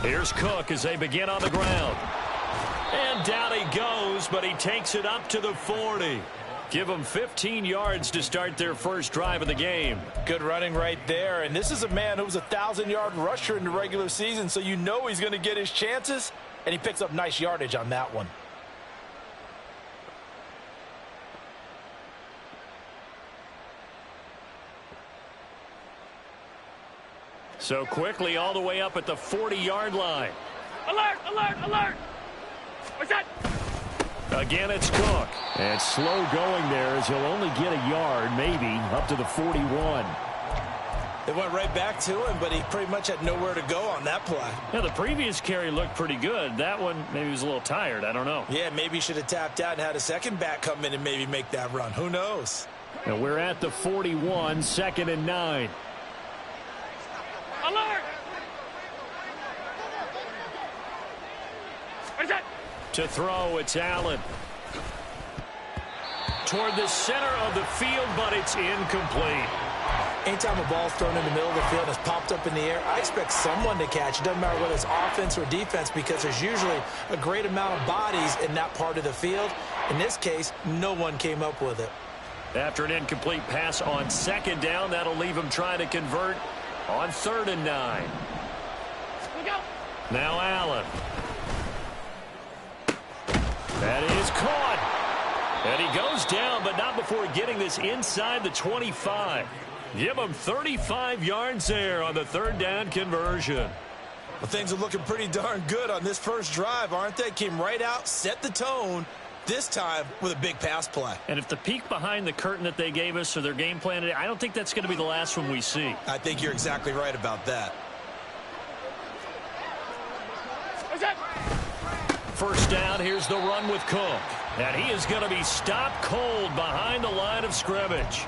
Here's Cook as they begin on the ground. And down he goes, but he takes it up to the 40. Give them 15 yards to start their first drive of the game. Good running right there. And this is a man who was a 1,000-yard rusher in the regular season, so you know he's going to get his chances, and he picks up nice yardage on that one. So quickly all the way up at the 40-yard line. Alert, alert, alert! What's that? Again, it's Cook. And slow going there as he'll only get a yard, maybe, up to the 41. They went right back to him, but he pretty much had nowhere to go on that play. Yeah, the previous carry looked pretty good. That one, maybe he was a little tired. I don't know. Yeah, maybe he should have tapped out and had a second back come in and maybe make that run. Who knows? And we're at the 41, 2nd and 9. Alert! What is that? To throw, it's Allen. Toward the center of the field, but it's incomplete. Anytime a ball's thrown in the middle of the field and is popped up in the air, I expect someone to catch. It doesn't matter whether it's offense or defense because there's usually a great amount of bodies in that part of the field. In this case, no one came up with it. After an incomplete pass on 2nd down, that'll leave him trying to convert on 3rd and 9. Look out! Now Allen. That is caught. And he goes down, but not before getting this inside the 25. Give him 35 yards there on the 3rd down conversion. Well, things are looking pretty darn good on this first drive, aren't they? Came right out, set the tone, this time with a big pass play. And if the peek behind the curtain that they gave us or their game plan today, I don't think that's going to be the last one we see. I think you're exactly right about that. What's that? First down, here's the run with Cook. And he is going to be stopped cold behind the line of scrimmage.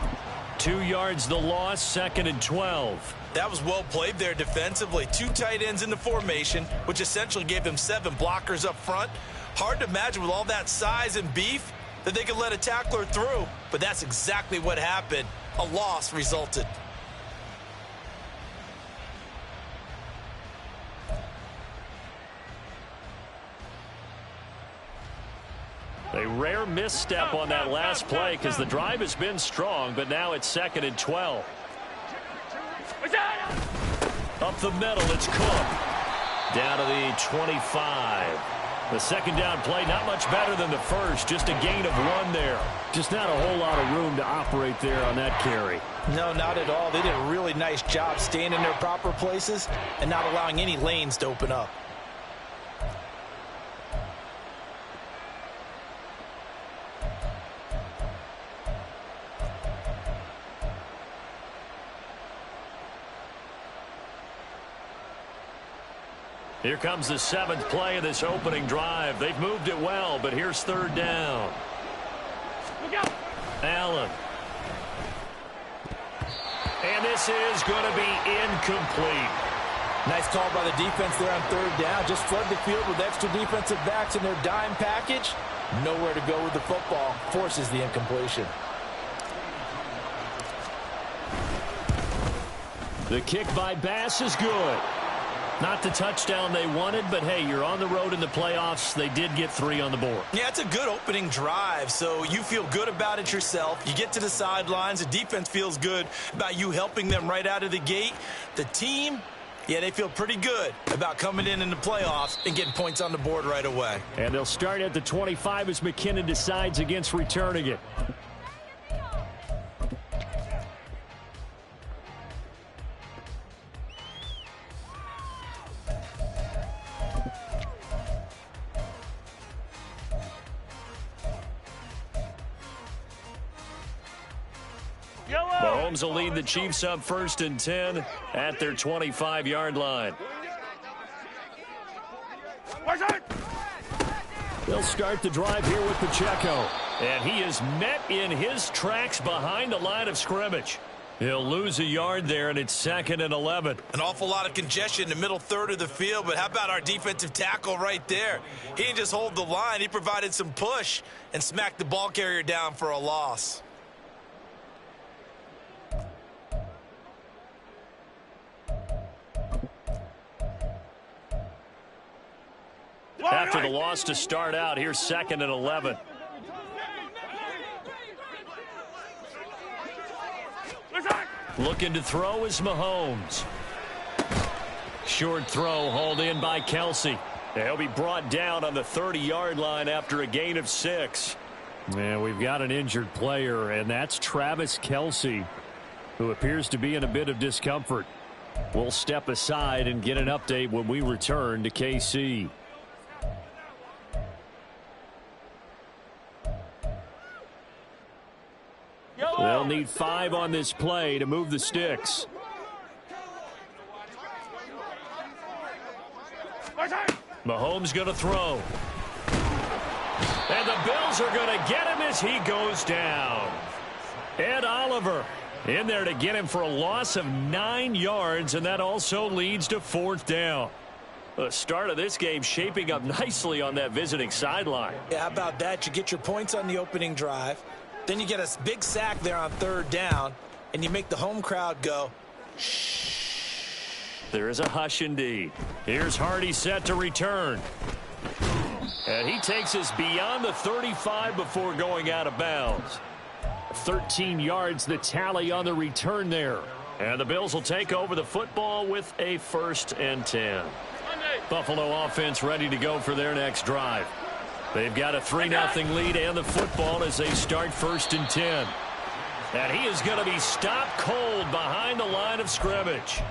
2 yards the loss, 2nd and 12. That was well played there defensively. 2 tight ends in the formation, which essentially gave them 7 blockers up front. Hard to imagine with all that size and beef that they could let a tackler through, but that's exactly what happened. A loss resulted. A rare misstep on that last play because the drive has been strong, but now it's 2nd and 12. What's that? Up the middle, it's Cook. Down to the 25. The 2nd down play, not much better than the first. Just a gain of 1 there. Just not a whole lot of room to operate there on that carry. No, not at all. They did a really nice job staying in their proper places and not allowing any lanes to open up. Here comes the 7th play of this opening drive. They've moved it well, but here's 3rd down. Look out! Allen. And this is going to be incomplete. Nice call by the defense there on 3rd down. Just flood the field with extra defensive backs in their dime package. Nowhere to go with the football. Forces the incompletion. The kick by Bass is good. Not the touchdown they wanted, but hey, you're on the road in the playoffs. They did get 3 on the board. Yeah, it's a good opening drive, so you feel good about it yourself. You get to the sidelines. The defense feels good about you helping them right out of the gate. The team, yeah, they feel pretty good about coming in the playoffs and getting points on the board right away. And they'll start at the 25 as McKinnon decides against returning it. Mahomes will lead the Chiefs up 1st and 10 at their 25-yard line. They'll start the drive here with Pacheco. And he is met in his tracks behind the line of scrimmage. He'll lose a yard there, and it's 2nd and 11. An awful lot of congestion in the middle third of the field, but how about our defensive tackle right there? He didn't just hold the line. He provided some push and smacked the ball carrier down for a loss. the loss to start out. Here's 2nd and 11. Looking to throw is Mahomes. Short throw hauled in by Kelsey. He'll be brought down on the 30-yard line after a gain of 6. And we've got an injured player, and that's Travis Kelsey, who appears to be in a bit of discomfort. We'll step aside and get an update when we return to KC. They'll need 5 on this play to move the sticks. Mahomes going to throw. And the Bills are going to get him as he goes down. Ed Oliver in there to get him for a loss of 9 yards, and that also leads to 4th down. The start of this game shaping up nicely on that visiting sideline. Yeah, how about that? You get your points on the opening drive. Then you get a big sack there on 3rd down, and you make the home crowd go, shh. There is a hush indeed. Here's Hardy set to return. And he takes us beyond the 35 before going out of bounds. 13 yards the tally on the return there. And the Bills will take over the football with a 1st and 10. Buffalo offense ready to go for their next drive. They've got a 3-0 lead and the football as they start 1st and 10. And he is going to be stopped cold behind the line of scrimmage.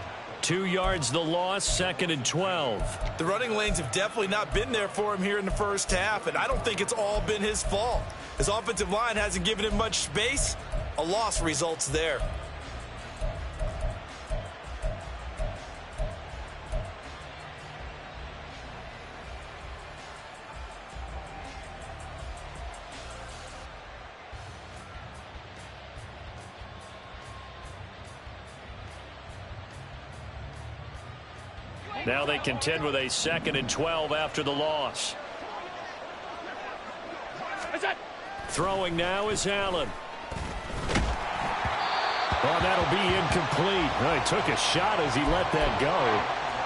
2 yards the loss, 2nd and 12. The running lanes have definitely not been there for him here in the first half, and I don't think it's all been his fault. His offensive line hasn't given him much space. A loss results there. Now they contend with a 2nd and 12 after the loss. Throwing now is Allen. Oh, that'll be incomplete. Well, he took a shot as he let that go.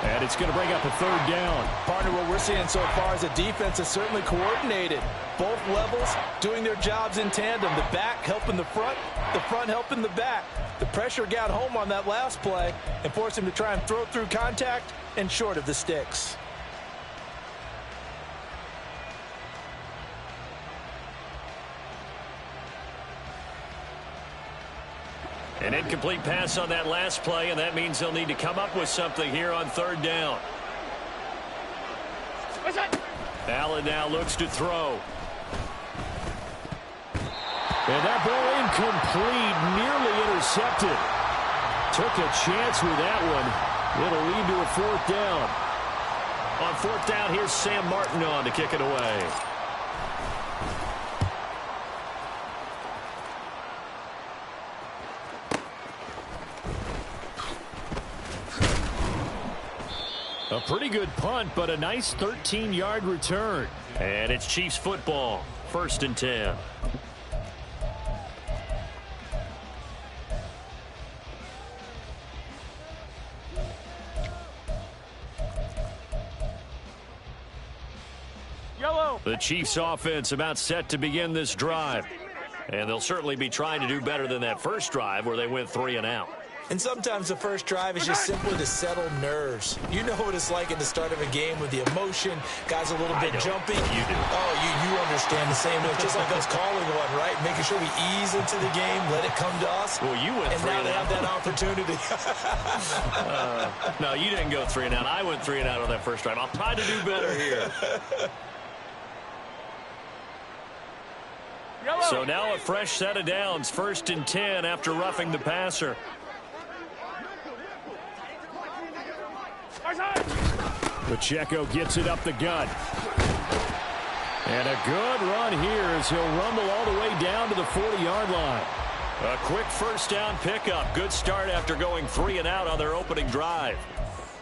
And it's going to bring up a 3rd down. Partner, what we're seeing so far is the defense is certainly coordinated. Both levels doing their jobs in tandem. The back helping the front helping the back. The pressure got home on that last play and forced him to try and throw through contact and short of the sticks. An incomplete pass on that last play, and that means they'll need to come up with something here on 3rd down. Allen now looks to throw. And that ball incomplete, nearly intercepted. Took a chance with that one. It'll lead to a 4th down. On 4th down, here's Sam Martin on to kick it away. A pretty good punt, but a nice 13-yard return. And it's Chiefs football, 1st and 10. The Chiefs offense about set to begin this drive. And they'll certainly be trying to do better than that first drive where they went 3 and out. And sometimes the first drive is just simply to settle nerves. You know what it's like at the start of a game with the emotion, guys a little bit jumpy. You do. Oh, you understand the same. It's just like us calling one, right? Making sure we ease into the game, let it come to us. Well, you went 3 and out. And now they out. have that opportunity. No, you didn't go 3 and out. I went 3 and out on that first drive. I'll try to do better here. So now a fresh set of downs, 1st and 10 after roughing the passer. Pacheco gets it up the gut. And a good run here as he'll rumble all the way down to the 40-yard line. A quick 1st down pickup. Good start after going 3 and out on their opening drive.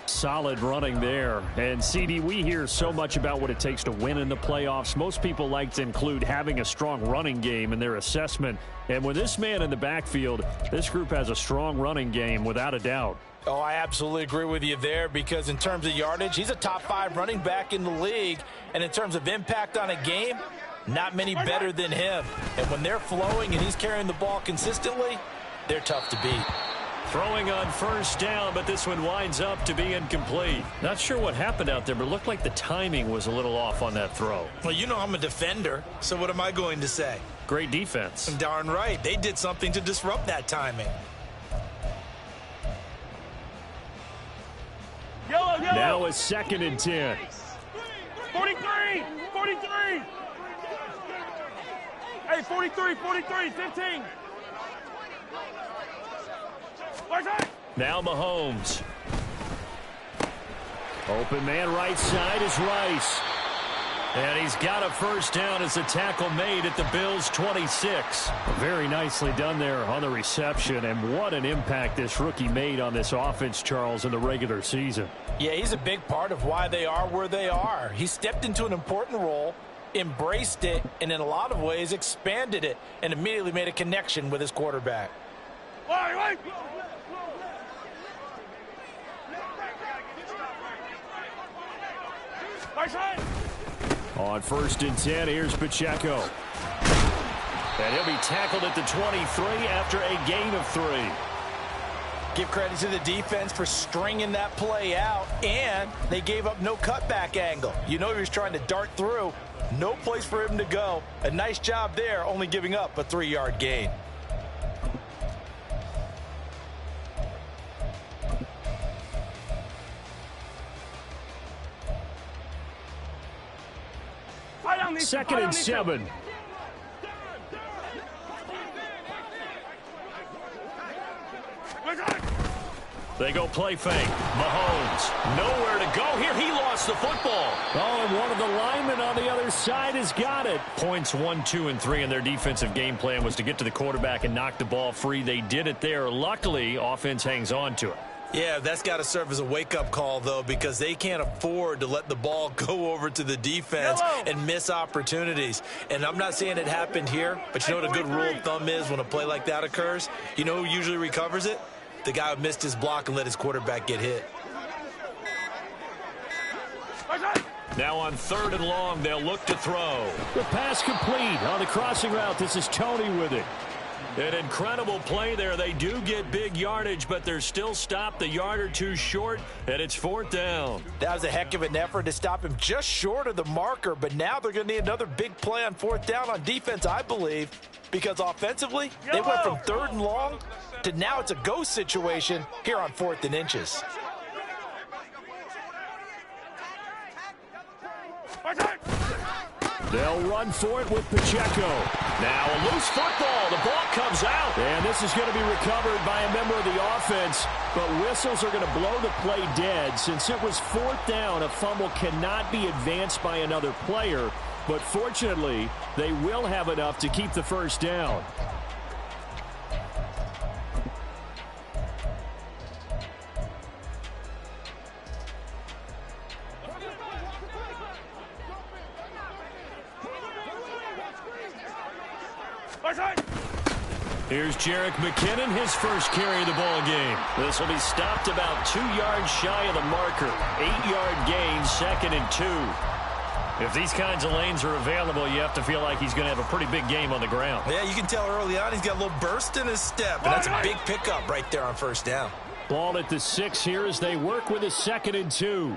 Solid running there. And, CD, we hear so much about what it takes to win in the playoffs. Most people like to include having a strong running game in their assessment. And with this man in the backfield, this group has a strong running game without a doubt. Oh, I absolutely agree with you there, because in terms of yardage, he's a top 5 running back in the league. And in terms of impact on a game, not many better than him. And when they're flowing and he's carrying the ball consistently, they're tough to beat. Throwing on first down, but this one winds up to be incomplete. Not sure what happened out there, but it looked like the timing was a little off on that throw. Well, you know I'm a defender, so what am I going to say? Great defense. Darn right. They did something to disrupt that timing. Yellow, yellow. Now a 2nd and 10. 43, 43. Hey, 43, 43, 15. Now Mahomes. Open man right side is Rice. And he's got a first down as the tackle made at the Bills' 26. Very nicely done there on the reception. And what an impact this rookie made on this offense, Charles, in the regular season. Yeah, he's a big part of why they are where they are. He stepped into an important role, embraced it, and in a lot of ways expanded it, and immediately made a connection with his quarterback. Wait. On 1st and 10, here's Pacheco. And he'll be tackled at the 23 after a gain of 3. Give credit to the defense for stringing that play out, and they gave up no cutback angle. You know he was trying to dart through. No place for him to go. A nice job there, only giving up a 3-yard gain. Second and 7. They go play fake. Mahomes nowhere to go here. He lost the football. Oh, and one of the linemen on the other side has got it. Points 1, 2, and 3 in their defensive game plan was to get to the quarterback and knock the ball free. They did it there. Luckily, offense hangs on to it. Yeah, that's got to serve as a wake-up call, though, because they can't afford to let the ball go over to the defense and miss opportunities. And I'm not saying it happened here, but you know what a good rule of thumb is when a play like that occurs? You know who usually recovers it? The guy who missed his block and let his quarterback get hit. Now on 3rd and long, they'll look to throw. The pass complete on the crossing route. This is Tony with it. An incredible play there. They do get big yardage, but they're still stopped a yard or two short, and it's 4th down. That was a heck of an effort to stop him just short of the marker, but now they're going to need another big play on 4th down on defense, I believe, because offensively, they went from 3rd and long to now it's a go situation here on 4th and inches. They'll run for it with Pacheco. Now a loose football. The ball comes out. And this is going to be recovered by a member of the offense. But whistles are going to blow the play dead. Since it was 4th down, a fumble cannot be advanced by another player. But fortunately, they will have enough to keep the first down. Here's Jerick McKinnon, his first carry of the ball game. This will be stopped about 2 yards shy of the marker. 8-yard gain, 2nd and 2. If these kinds of lanes are available, you have to feel like he's going to have a pretty big game on the ground. Yeah, you can tell early on he's got a little burst in his step, and that's a big pickup right there on 1st down. Ball at the 6 here as they work with a 2nd and 2.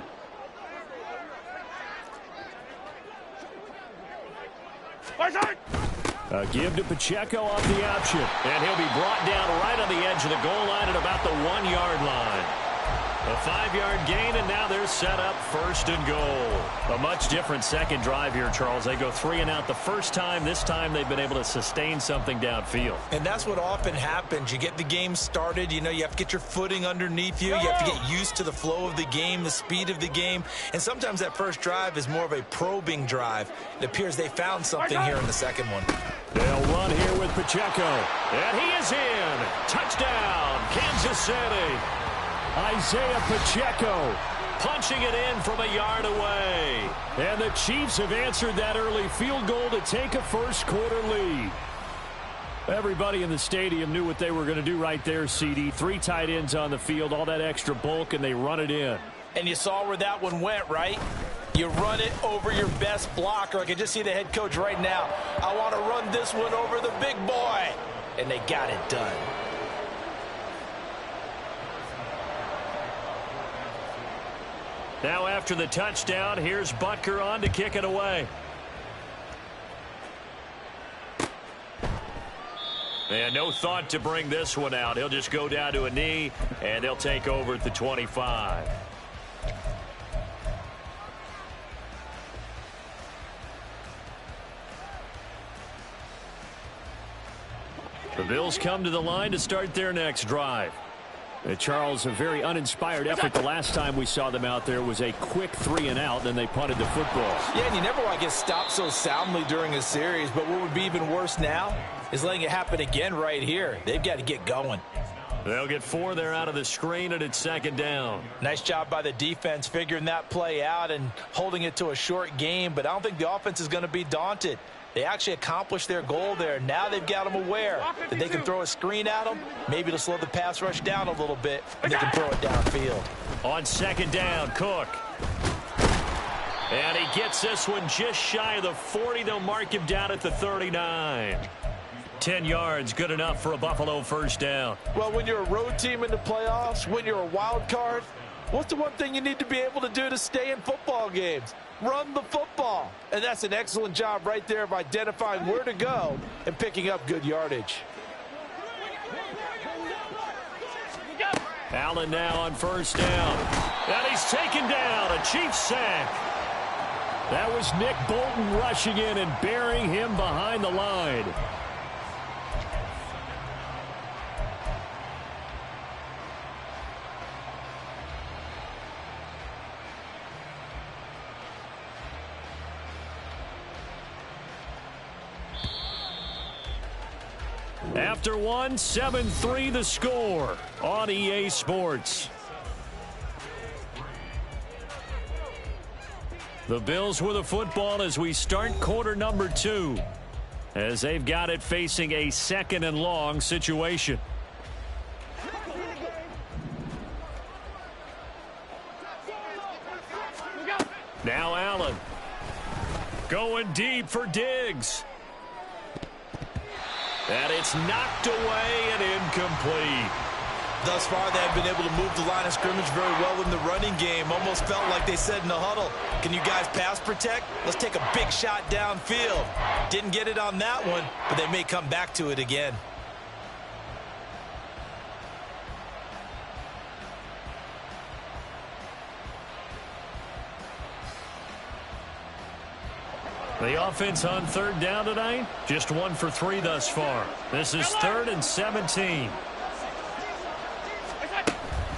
A give to Pacheco off the option. And he'll be brought down right on the edge of the goal line at about the 1-yard line. A 5-yard gain, and now they're set up 1st and goal. A much different second drive here, Charles. They go 3 and out the first time. This time they've been able to sustain something downfield. And that's what often happens. You get the game started. You know, you have to get your footing underneath you. You have to get used to the flow of the game, the speed of the game. And sometimes that first drive is more of a probing drive. It appears they found something here in the second one. They'll run here with Pacheco. And he is in. Touchdown, Kansas City. Isaiah Pacheco punching it in from a yard away. And the Chiefs have answered that early field goal to take a first quarter lead. Everybody in the stadium knew what they were going to do right there, CD. 3 tight ends on the field, all that extra bulk, and they run it in. And you saw where that one went, right? You run it over your best blocker. I can just see the head coach right now. I want to run this one over the big boy. And they got it done. Now after the touchdown, here's Butker on to kick it away. And no thought to bring this one out. He'll just go down to a knee, and they'll take over at the 25. The Bills come to the line to start their next drive. Charles, a very uninspired effort. The last time we saw them out there was a quick 3-and-out, then they punted the football. Yeah, and you never want to get stopped so soundly during a series, but what would be even worse now is letting it happen again right here. They've got to get going. They'll get 4 there out of the screen, and it's second down. Nice job by the defense figuring that play out and holding it to a short game, but I don't think the offense is going to be daunted. They actually accomplished their goal there. Now they've got them aware that they can throw a screen at them. Maybe to slow the pass rush down a little bit, and they can throw it downfield. On second down, Cook. And he gets this one just shy of the 40. They'll mark him down at the 39. 10 yards, good enough for a Buffalo first down. Well, when you're a road team in the playoffs, when you're a wild card, what's the one thing you need to be able to do to stay in football games? Run the football. And that's an excellent job right there of identifying where to go and picking up good yardage. Allen now on first down. And he's taken down. A Chiefs sack. That was Nick Bolton rushing in and burying him behind the line. After one, 7-3 the score on EA Sports. The Bills with the football as we start quarter number 2. As they've got it facing a 2nd and long situation. Now Allen. Going deep for Diggs. And it's knocked away and incomplete. Thus far, they have been able to move the line of scrimmage very well in the running game. Almost felt like they said in the huddle, can you guys pass protect? Let's take a big shot downfield. Didn't get it on that one, but they may come back to it again. The offense on third down tonight, just 1 for 3 thus far. This is 3rd and 17.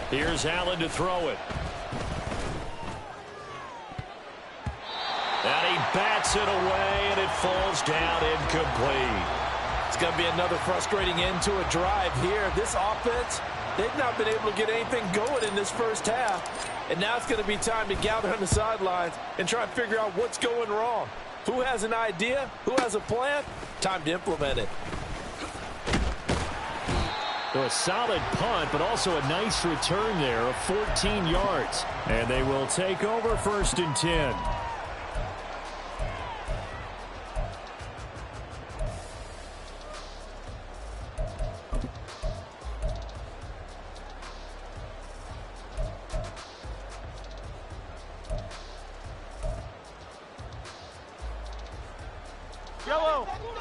Here's Allen to throw it. And he bats it away, and it falls down incomplete. It's going to be another frustrating end to a drive here. This offense, they've not been able to get anything going in this first half. And now it's going to be time to gather on the sidelines and try and figure out what's going wrong. Who has an idea? Who has a plan? Time to implement it. So a solid punt, but also a nice return there of 14 yards. And they will take over 1st and 10.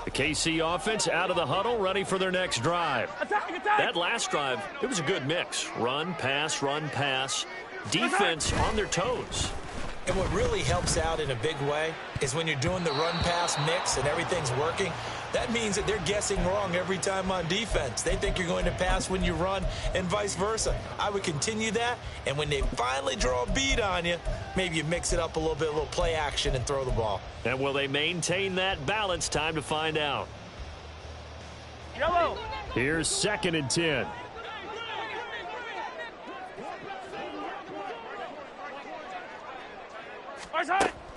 The KC offense out of the huddle, ready for their next drive. That last drive, it was a good mix. Run, pass, defense on their toes. And what really helps out in a big way is when you're doing the run-pass mix and everything's working, that means that they're guessing wrong every time on defense. They think you're going to pass when you run and vice versa. I would continue that, and when they finally draw a bead on you, maybe you mix it up a little bit, a little play action, and throw the ball. And will they maintain that balance? Time to find out. Yellow. Here's 2nd and 10.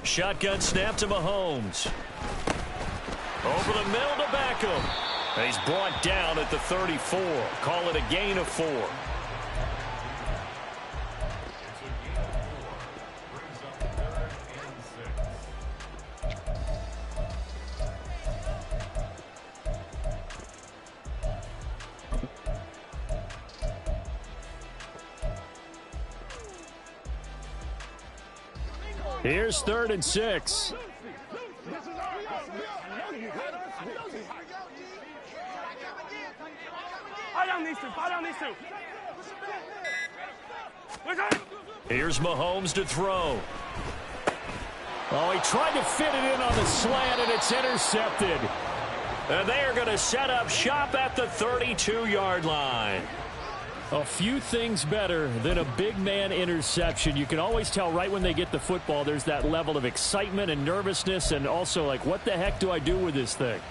Shotgun snap to Mahomes. Over the middle to Beckham. And he's brought down at the 34. Call it a gain of 4. Here's 3rd and 6. Fight on these two. Fight on these two. Here's Mahomes to throw. Oh, he tried to fit it in on the slant, and it's intercepted. And they are going to set up shop at the 32-yard line. A few things better than a big man interception. You can always tell right when they get the football, there's that level of excitement and nervousness, and also like, what the heck do I do with this thing?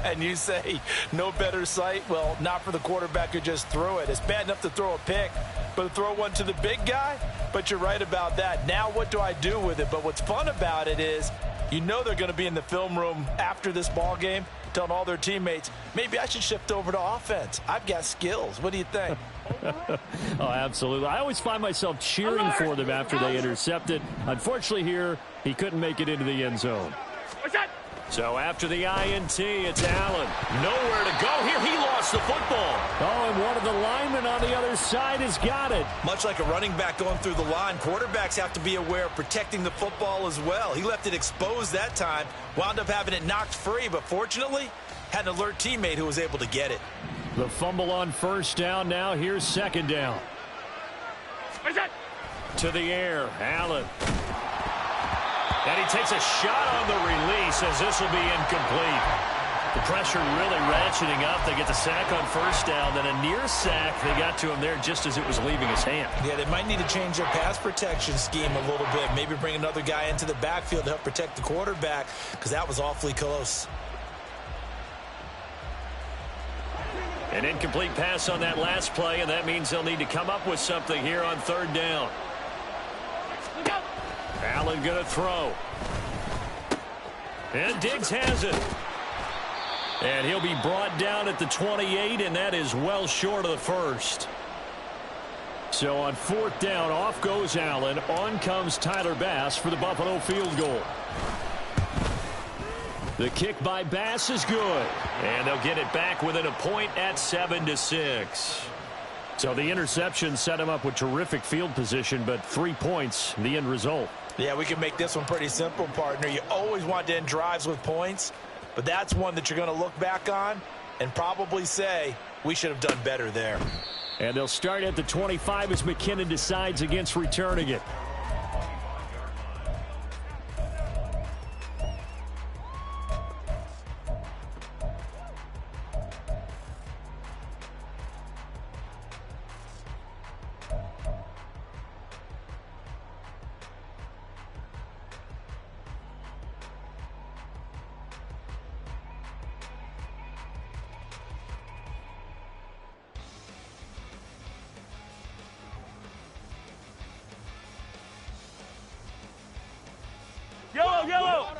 And you say no better sight? Well, not for the quarterback who just threw it. It's bad enough to throw a pick, but to throw one to the big guy? But you're right about that. Now what do I do with it? But what's fun about it is, you know they're going to be in the film room after this ball game, telling all their teammates, maybe I should shift over to offense. I've got skills. What do you think? Oh, absolutely. I always find myself cheering for them after they intercept it. Unfortunately here, he couldn't make it into the end zone. So after the INT, it's Allen. Nowhere to go here. He lost the football. Oh, and one of the linemen on the other side has got it. Much like a running back going through the line, quarterbacks have to be aware of protecting the football as well. He left it exposed that time, wound up having it knocked free, but fortunately, had an alert teammate who was able to get it. The fumble on 1st down now. Here's 2nd down. To the air, Allen. And he takes a shot on the release as this will be incomplete. The pressure really ratcheting up. They get the sack on 1st down, then a near sack. They got to him there just as it was leaving his hand. Yeah, they might need to change their pass protection scheme a little bit. Maybe bring another guy into the backfield to help protect the quarterback, because that was awfully close. An incomplete pass on that last play, and that means they'll need to come up with something here on 3rd down. Allen going to throw. And Diggs has it. And he'll be brought down at the 28, and that is well short of the 1st. So on 4th down, off goes Allen. On comes Tyler Bass for the Buffalo field goal. The kick by Bass is good. And they'll get it back within a point at 7-6. So the interception set him up with terrific field position, but 3 points, the end result. Yeah, we can make this one pretty simple, partner. You always want to end drives with points, but that's one that you're going to look back on and probably say, we should have done better there. And they'll start at the 25 as McKinnon decides against returning it.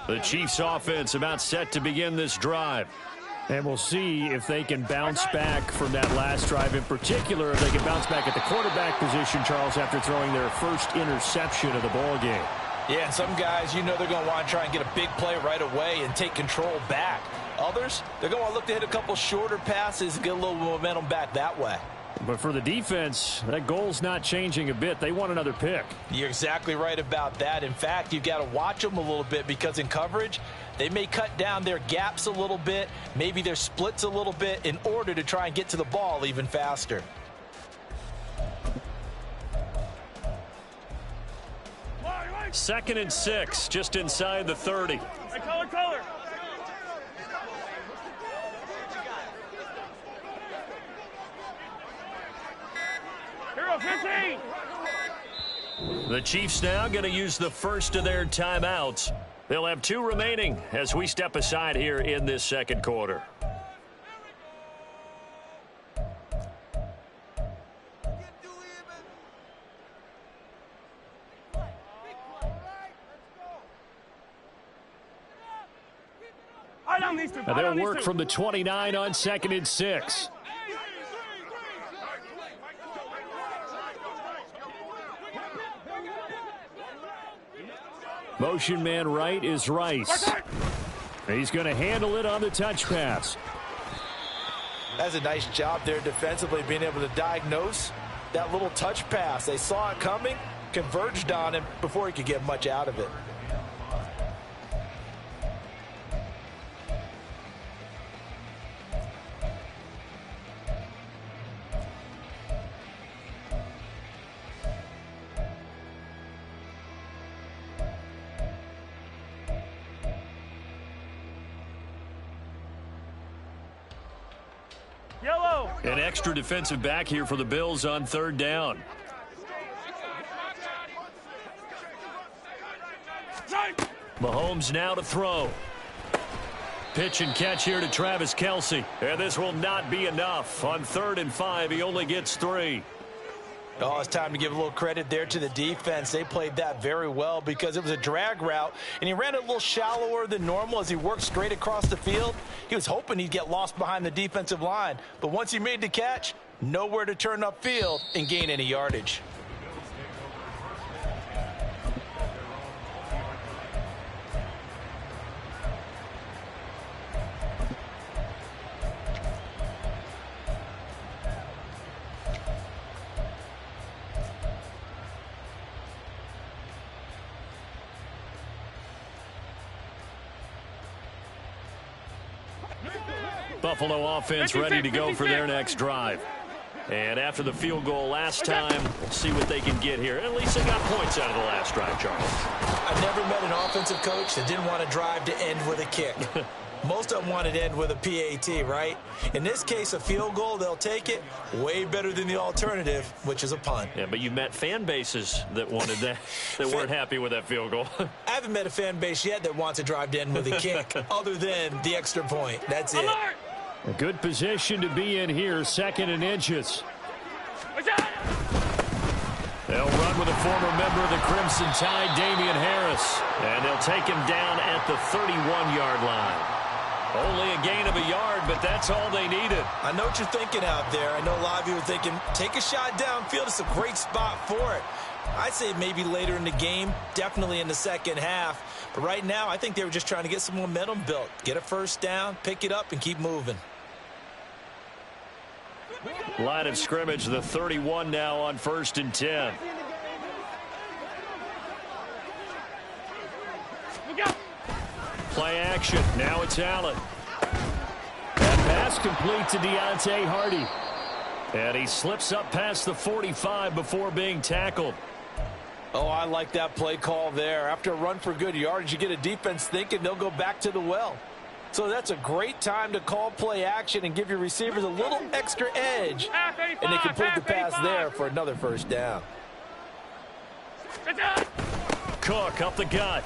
The Chiefs offense about set to begin this drive. And we'll see if they can bounce back from that last drive. In particular, if they can bounce back at the quarterback position, Charles, after throwing their first interception of the ball game. Yeah, and some guys, you know they're going to want to try and get a big play right away and take control back. Others, they're going to want to look to hit a couple shorter passes and get a little momentum back that way. But for the defense, that goal's not changing a bit. They want another pick. You're exactly right about that. In fact, you've got to watch them a little bit because in coverage, they may cut down their gaps a little bit, maybe their splits a little bit in order to try and get to the ball even faster. Second and 6, just inside the 30. Hey, color. Hero 15. The Chiefs now going to use the first of their timeouts. They'll have 2 remaining as we step aside here in this second quarter. Fight on these two. And they'll work from the 29 on 2nd and 6. Motion man right is Rice. He's going to handle it on the touch pass. That's a nice job there defensively, being able to diagnose that little touch pass. They saw it coming, converged on him before he could get much out of it. Yellow. An extra defensive back here for the Bills on 3rd down. Mahomes now to throw. Pitch and catch here to Travis Kelce. And this will not be enough. On 3rd and 5, he only gets 3. Oh, it's time to give a little credit there to the defense. They played that very well because it was a drag route, and he ran it a little shallower than normal as he worked straight across the field. He was hoping he'd get lost behind the defensive line, but once he made the catch, nowhere to turn upfield and gain any yardage. Buffalo offense ready to go for their next drive. And after the field goal last time, we'll see what they can get here. At least they got points out of the last drive, Charles. I never met an offensive coach that didn't want to drive to end with a kick. Most of them wanted to end with a PAT, right? In this case, a field goal, they'll take it. Way better than the alternative, which is a punt. Yeah, but you met fan bases that wanted that, that weren't happy with that field goal. I haven't met a fan base yet that wants to drive to end with a kick, other than the extra point. That's it. A good position to be in here, 2nd and inches. They'll run with a former member of the Crimson Tide, Damian Harris. And they'll take him down at the 31-yard line. Only a gain of a yard, but that's all they needed. I know what you're thinking out there. I know a lot of you are thinking, take a shot downfield. It's a great spot for it. I'd say maybe later in the game, definitely in the second half. But right now, I think they were just trying to get some momentum built. Get a first down, pick it up, and keep moving. Line of scrimmage, the 31 now on 1st and 10. Play action. Now it's Allen. That pass complete to Deontay Hardy. And he slips up past the 45 before being tackled. Oh, I like that play call there. After a run for good yardage, you get a defense thinking they'll go back to the well. So that's a great time to call play action and give your receivers a little extra edge. And they complete the pass there for another first down. Cook up the gut.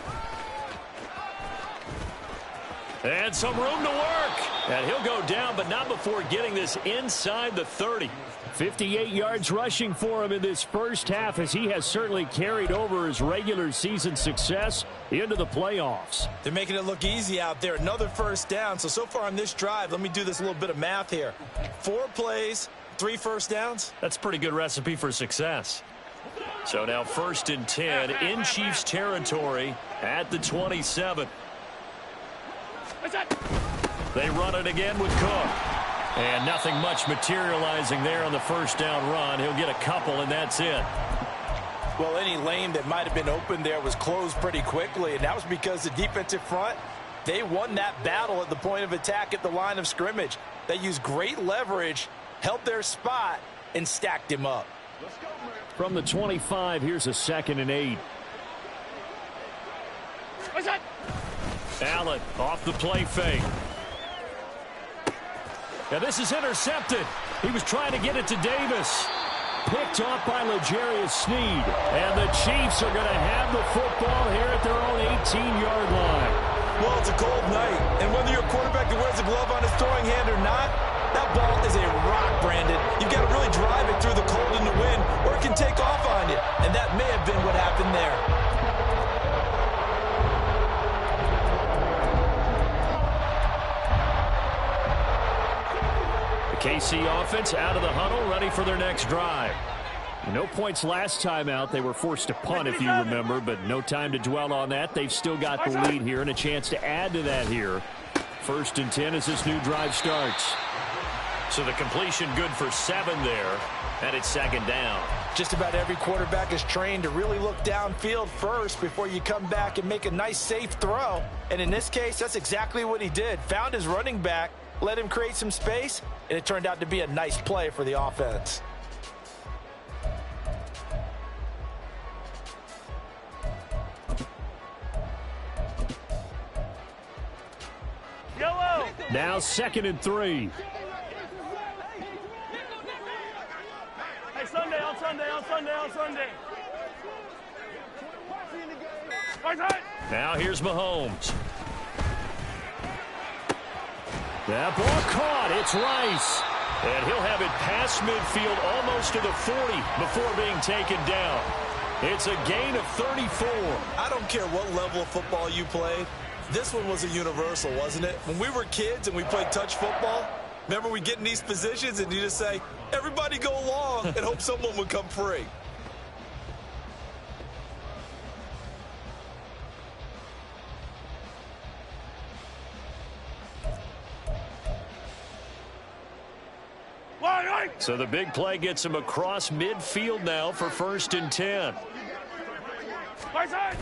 And some room to work. And he'll go down, but not before getting this inside the 30. 58 yards rushing for him in this first half, as he has certainly carried over his regular season success into the playoffs. They're making it look easy out there. Another first down. So far on this drive, let me do this little bit of math here. 4 plays, 3 first downs. That's a pretty good recipe for success. So now 1st and 10 in Chiefs territory at the 27. They run it again with Cook. And nothing much materializing there on the first down run. He'll get a couple, and that's it. Well, any lane that might have been open there was closed pretty quickly, and that was because the defensive front, they won that battle at the point of attack at the line of scrimmage. They used great leverage, held their spot, and stacked him up. From the 25, here's a 2nd and 8. Allen off the play fake. Now this is intercepted. He was trying to get it to Davis. Picked off by L'Jarius Sneed. And the Chiefs are going to have the football here at their own 18-yard line. Well, it's a cold night. And whether you're a quarterback that wears a glove on his throwing hand or not, that ball is a rock, Brandon. You've got to really drive it through the cold and the wind, or it can take off on you. And that may have been what happened there. KC offense out of the huddle, ready for their next drive. No points last time out. They were forced to punt, if you remember, but no time to dwell on that. They've still got the lead here and a chance to add to that here. 1st and 10 as this new drive starts. So the completion good for 7 there, and it's 2nd down. Just about every quarterback is trained to really look downfield first before you come back and make a nice, safe throw. And in this case, that's exactly what he did. Found his running back, let him create some space, and it turned out to be a nice play for the offense. Yellow. Now 2nd and 3. Hey, Sunday, on Sunday, on Sunday, on Sunday. Right side. Now here's Mahomes. That ball caught. It's Rice. And he'll have it past midfield almost to the 40 before being taken down. It's a gain of 34. I don't care what level of football you played. This one was a universal, wasn't it? When we were kids and we played touch football, remember we get in these positions and you just say, everybody go along and hope someone would come free. So the big play gets him across midfield now for 1st and 10. Right side.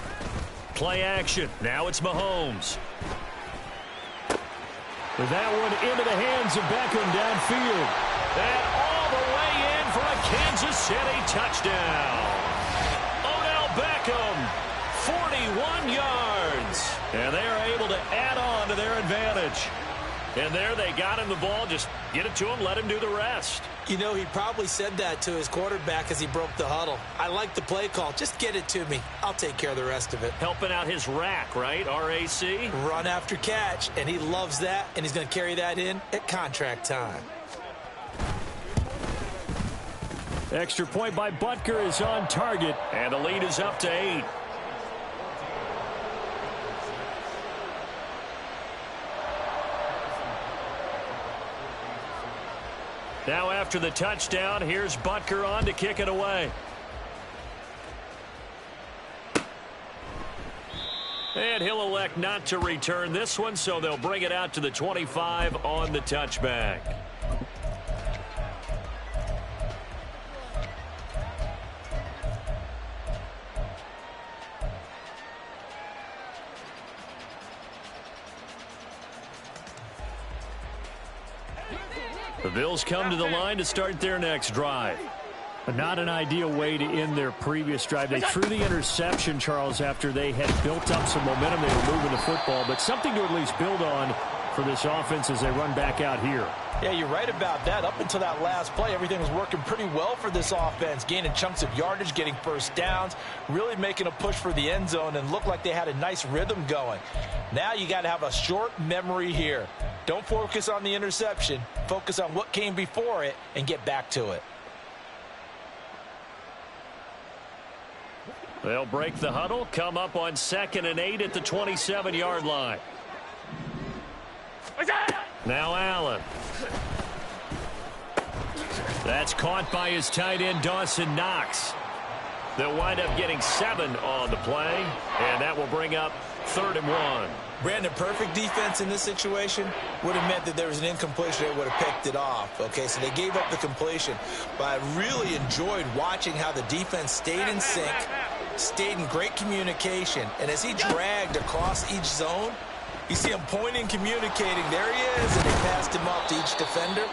Play action. Now it's Mahomes. With that one into the hands of Beckham downfield. And all the way in for a Kansas City touchdown. Odell Beckham, 41 yards. And they are able to add on to their advantage. And there they got him the ball. Just get it to him, let him do the rest. You know, he probably said that to his quarterback as he broke the huddle. I like the play call. Just get it to me. I'll take care of the rest of it. Helping out his rack, right? RAC? Run after catch, and he loves that, and he's going to carry that in at contract time. Extra point by Butker is on target, and the lead is up to 8. Now after the touchdown, here's Butker on to kick it away. And he'll elect not to return this one, so they'll bring it out to the 25 on the touchback. The Bills come to the line to start their next drive. But not an ideal way to end their previous drive. They threw the interception, Charles, after they had built up some momentum. They were moving the football, but something to at least build on for this offense as they run back out here. Yeah, you're right about that. Up until that last play, everything was working pretty well for this offense, gaining chunks of yardage, getting first downs, really making a push for the end zone, and looked like they had a nice rhythm going. Now you got to have a short memory here. Don't focus on the interception. Focus on what came before it and get back to it. They'll break the huddle, come up on 2nd and 8 at the 27-yard line. Now Allen. That's caught by his tight end, Dawson Knox. They'll wind up getting 7 on the play, and that will bring up 3rd and 1. Brandon, perfect defense in this situation would have meant that there was an incompletion. They would have picked it off. Okay, so they gave up the completion. But I really enjoyed watching how the defense stayed in sync, stayed in great communication. And as he dragged across each zone, you see him pointing, communicating. There he is, and they passed him off to each defender.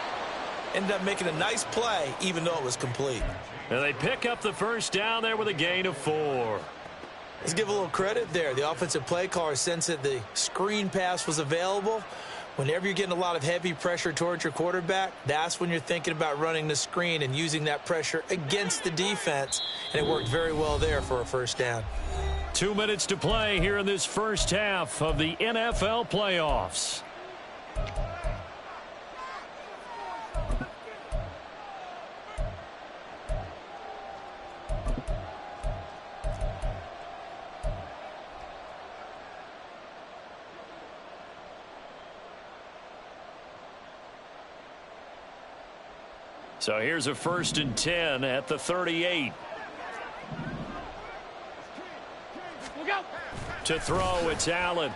Ended up making a nice play, even though it was complete. And they pick up the first down there with a gain of 4. Let's give a little credit there. The offensive play caller sensed that the screen pass was available. Whenever you're getting a lot of heavy pressure towards your quarterback, that's when you're thinking about running the screen and using that pressure against the defense. And it worked very well there for a first down. 2 minutes to play here in this first half of the NFL playoffs. So here's a 1st and 10 at the 38. To throw, it's Allen.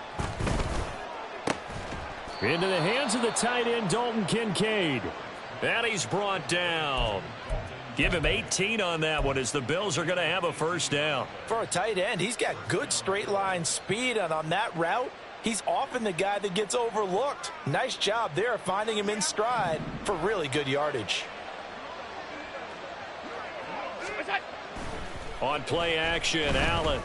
Into the hands of the tight end, Dalton Kincaid. And he's brought down. Give him 18 on that one as the Bills are going to have a 1st down. For a tight end, he's got good straight line speed, and on that route, he's often the guy that gets overlooked. Nice job there finding him in stride for really good yardage. On play action, Allen.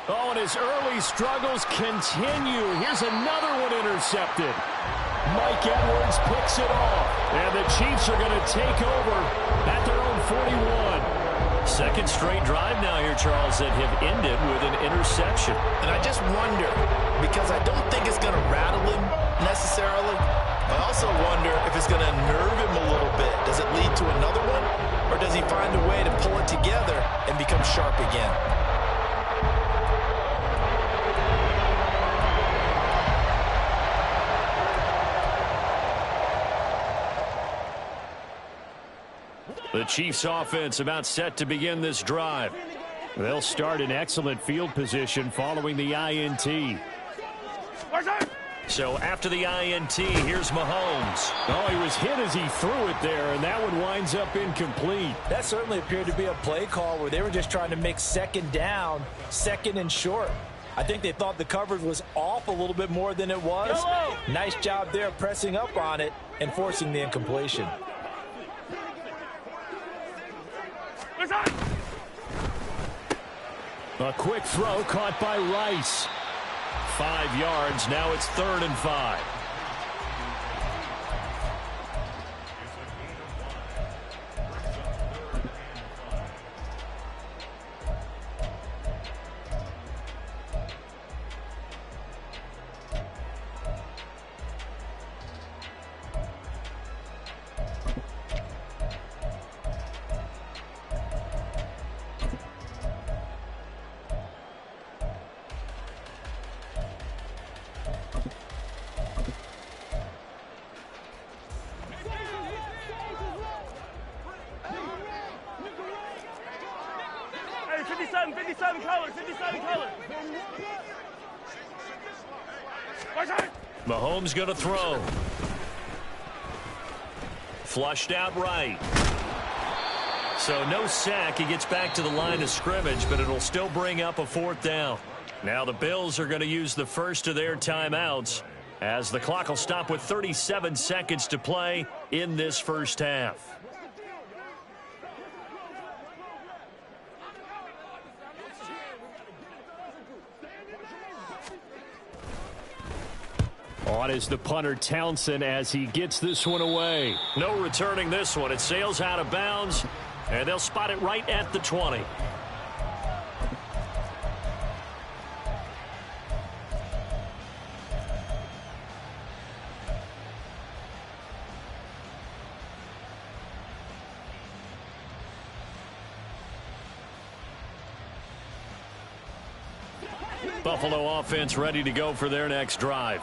Oh, and his early struggles continue. Here's another one intercepted. Mike Edwards picks it off. And the Chiefs are going to take over at their own 41. Second straight drive now here, Charles, that have ended with an interception. And I just wonder, because I don't think it's going to rattle him necessarily. I also wonder if it's going to nerve him a little bit. Does it lead to another one? Or does he find a way to pull it together and become sharp again? The Chiefs offense about set to begin this drive. They'll start in excellent field position following the INT. So after the INT, here's Mahomes. Oh, he was hit as he threw it there, and that one winds up incomplete. That certainly appeared to be a play call where they were just trying to make 2nd down, 2nd and short. I think they thought the coverage was off a little bit more than it was. Nice job there pressing up on it and forcing the incompletion. A quick throw caught by Rice. 5 yards. Now it's 3rd and 5. Hey, 57 colors, 57 colors. Mahomes going to throw. Flushed out right. So no sack. He gets back to the line of scrimmage, but it'll still bring up a 4th down. Now the Bills are going to use the first of their timeouts as the clock will stop with 37 seconds to play in this 1st half. On is the punter Townsend as he gets this one away. No returning this one. It sails out of bounds, and they'll spot it right at the 20. Buffalo offense ready to go for their next drive.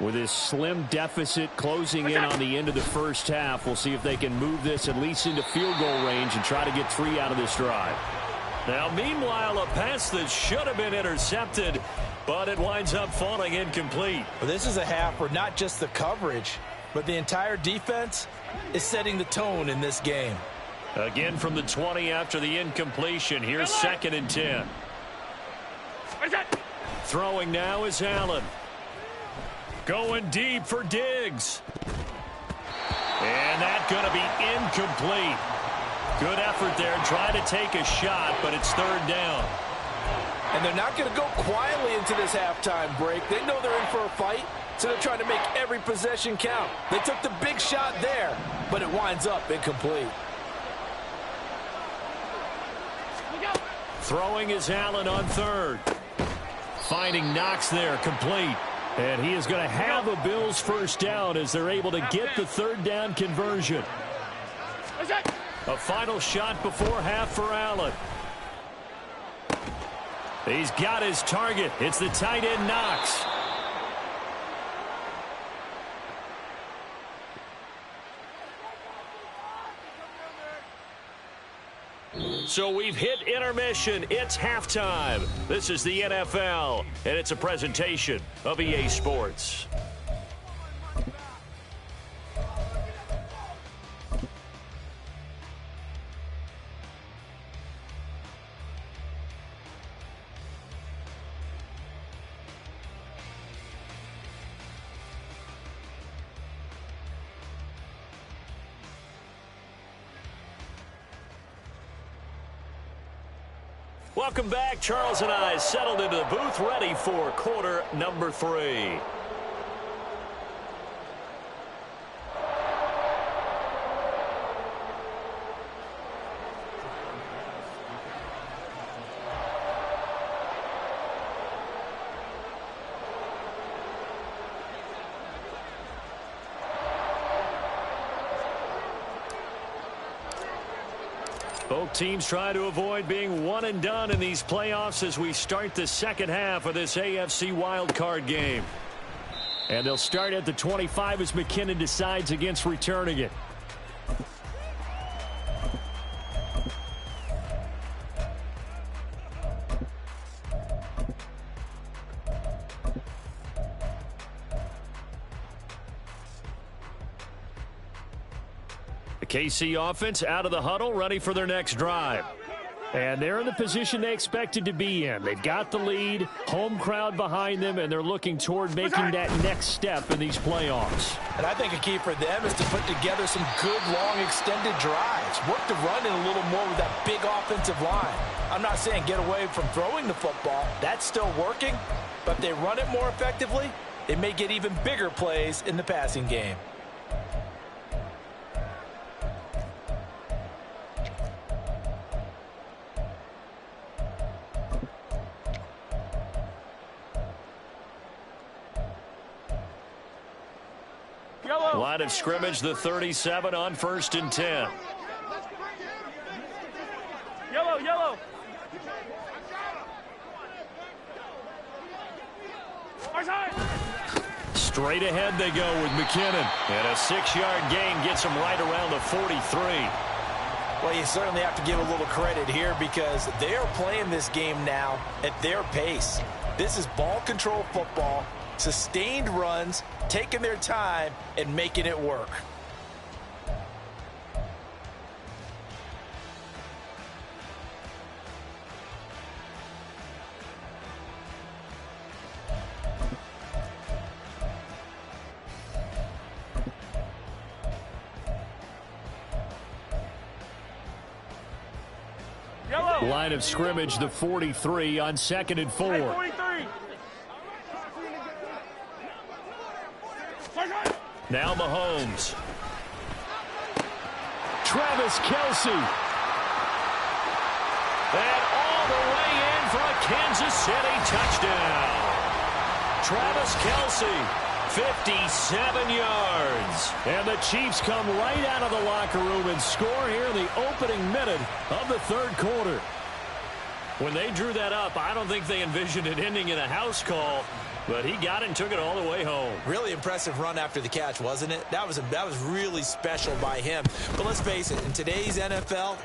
With this slim deficit closing in on the end of the 1st half, we'll see if they can move this at least into field goal range and try to get 3 out of this drive. Now, meanwhile, a pass that should have been intercepted, but it winds up falling incomplete. Well, this is a half where not just the coverage, but the entire defense is setting the tone in this game. Again from the 20 after the incompletion. Here's 2nd and 10. Throwing now is Allen. Going deep for Diggs. And that's going to be incomplete. Good effort there, trying to take a shot, but it's 3rd down. And they're not going to go quietly into this halftime break. They know they're in for a fight, so they're trying to make every possession count. They took the big shot there, but it winds up incomplete. Throwing is Allen on 3rd. Finding Knox there, complete. And he is going to have a Bills 1st down as they're able to get the 3rd down conversion. A final shot before half for Allen. He's got his target. It's the tight end Knox. So we've hit intermission. It's halftime. This is the NFL, and it's a presentation of EA Sports. Welcome back. Charles and I settled into the booth, ready for quarter number 3. Both teams try to avoid being one and done in these playoffs as we start the second half of this AFC wildcard game. And they'll start at the 25 as McKinnon decides against returning it. KC offense out of the huddle, ready for their next drive. And they're in the position they expected to be in. They've got the lead, home crowd behind them, and they're looking toward making that next step in these playoffs. And I think a key for them is to put together some good, long, extended drives. Work the run in a little more with that big offensive line. I'm not saying get away from throwing the football. That's still working. But if they run it more effectively, they may get even bigger plays in the passing game. Line of scrimmage, the 37 on 1st and 10. Yellow, yellow. Straight ahead they go with McKinnon. And a 6-yard gain gets him right around the 43. Well, you certainly have to give a little credit here because they are playing this game now at their pace. This is ball control football, sustained runs, taking their time and making it work. Yellow. Line of scrimmage, the 43 on 2nd and 4. 43. Now Mahomes. Travis Kelce. And all the way in for a Kansas City touchdown. Travis Kelce, 57 yards. And the Chiefs come right out of the locker room and score here in the opening minute of the 3rd quarter. When they drew that up, I don't think they envisioned it ending in a house call. But he got it and took it all the way home. Really impressive run after the catch, wasn't it? That was really special by him. But let's face it, in today's NFL,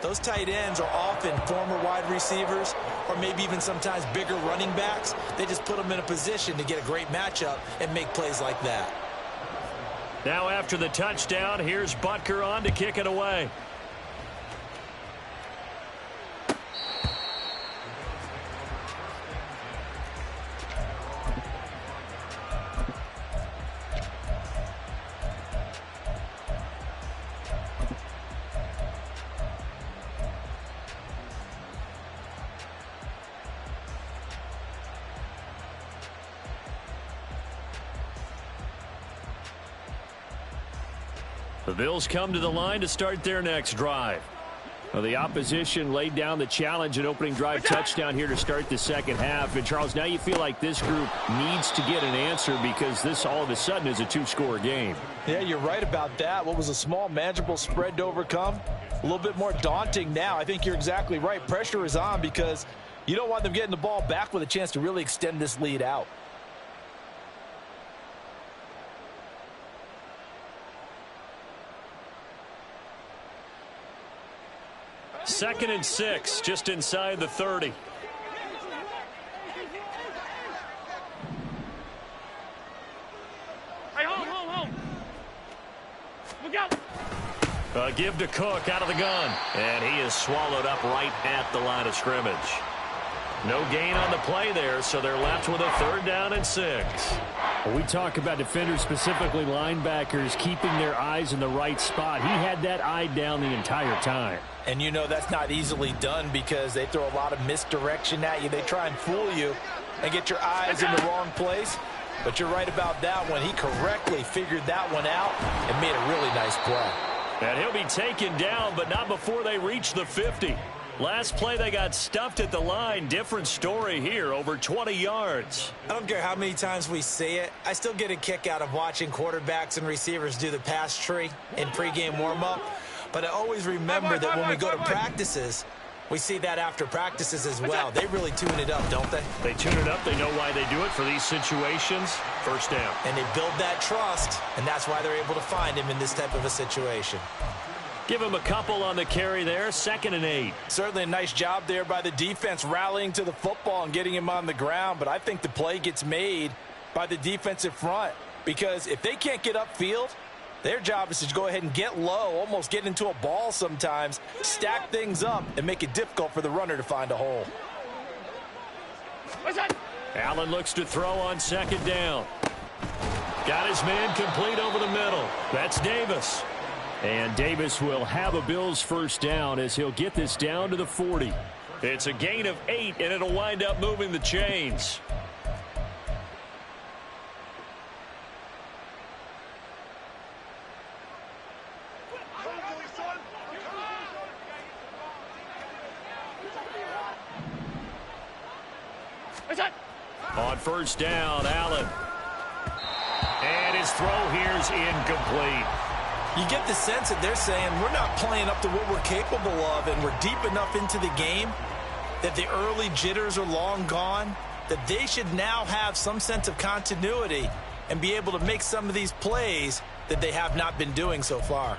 those tight ends are often former wide receivers or maybe even sometimes bigger running backs. They just put them in a position to get a great matchup and make plays like that. Now after the touchdown, here's Butker on to kick it away. The Bills come to the line to start their next drive. Well, the opposition laid down the challenge and opening drive touchdown here to start the second half. And, Charles, now you feel like this group needs to get an answer because this all of a sudden is a 2-score game. Yeah, you're right about that. What was a small, manageable spread to overcome? A little bit more daunting now. I think you're exactly right. Pressure is on because you don't want them getting the ball back with a chance to really extend this lead out. 2nd and 6, just inside the 30. Hey, home. Look out. Give to Cook out of the gun. And he is swallowed up right at the line of scrimmage. No gain on the play there, so they're left with a 3rd down and 6. When we talk about defenders, specifically linebackers, keeping their eyes in the right spot. He had that eye down the entire time. And you know that's not easily done because they throw a lot of misdirection at you. They try and fool you and get your eyes in the wrong place. But you're right about that one. He correctly figured that one out and made a really nice play. And he'll be taken down, but not before they reach the 50. Last play, they got stuffed at the line. Different story here, over 20 yards. I don't care how many times we say it. I still get a kick out of watching quarterbacks and receivers do the pass tree in pregame warm-up. But I always remember that when we go to practices, we see that after practices as well. They really tune it up, don't they? They tune it up. They know why they do it for these situations. 1st down. And they build that trust, and that's why they're able to find him in this type of a situation. Give him a couple on the carry there. 2nd and 8. Certainly a nice job there by the defense rallying to the football and getting him on the ground. But I think the play gets made by the defensive front because if they can't get upfield, their job is to go ahead and get low, almost get into a ball sometimes, stack things up, and make it difficult for the runner to find a hole. Allen looks to throw on 2nd down. Got his man complete over the middle. That's Davis. And Davis will have a Bills 1st down as he'll get this down to the 40. It's a gain of 8, and it'll wind up moving the chains. On 1st down, Allen. And his throw here's incomplete. You get the sense that they're saying we're not playing up to what we're capable of, and we're deep enough into the game that the early jitters are long gone, that they should now have some sense of continuity and be able to make some of these plays that they have not been doing so far.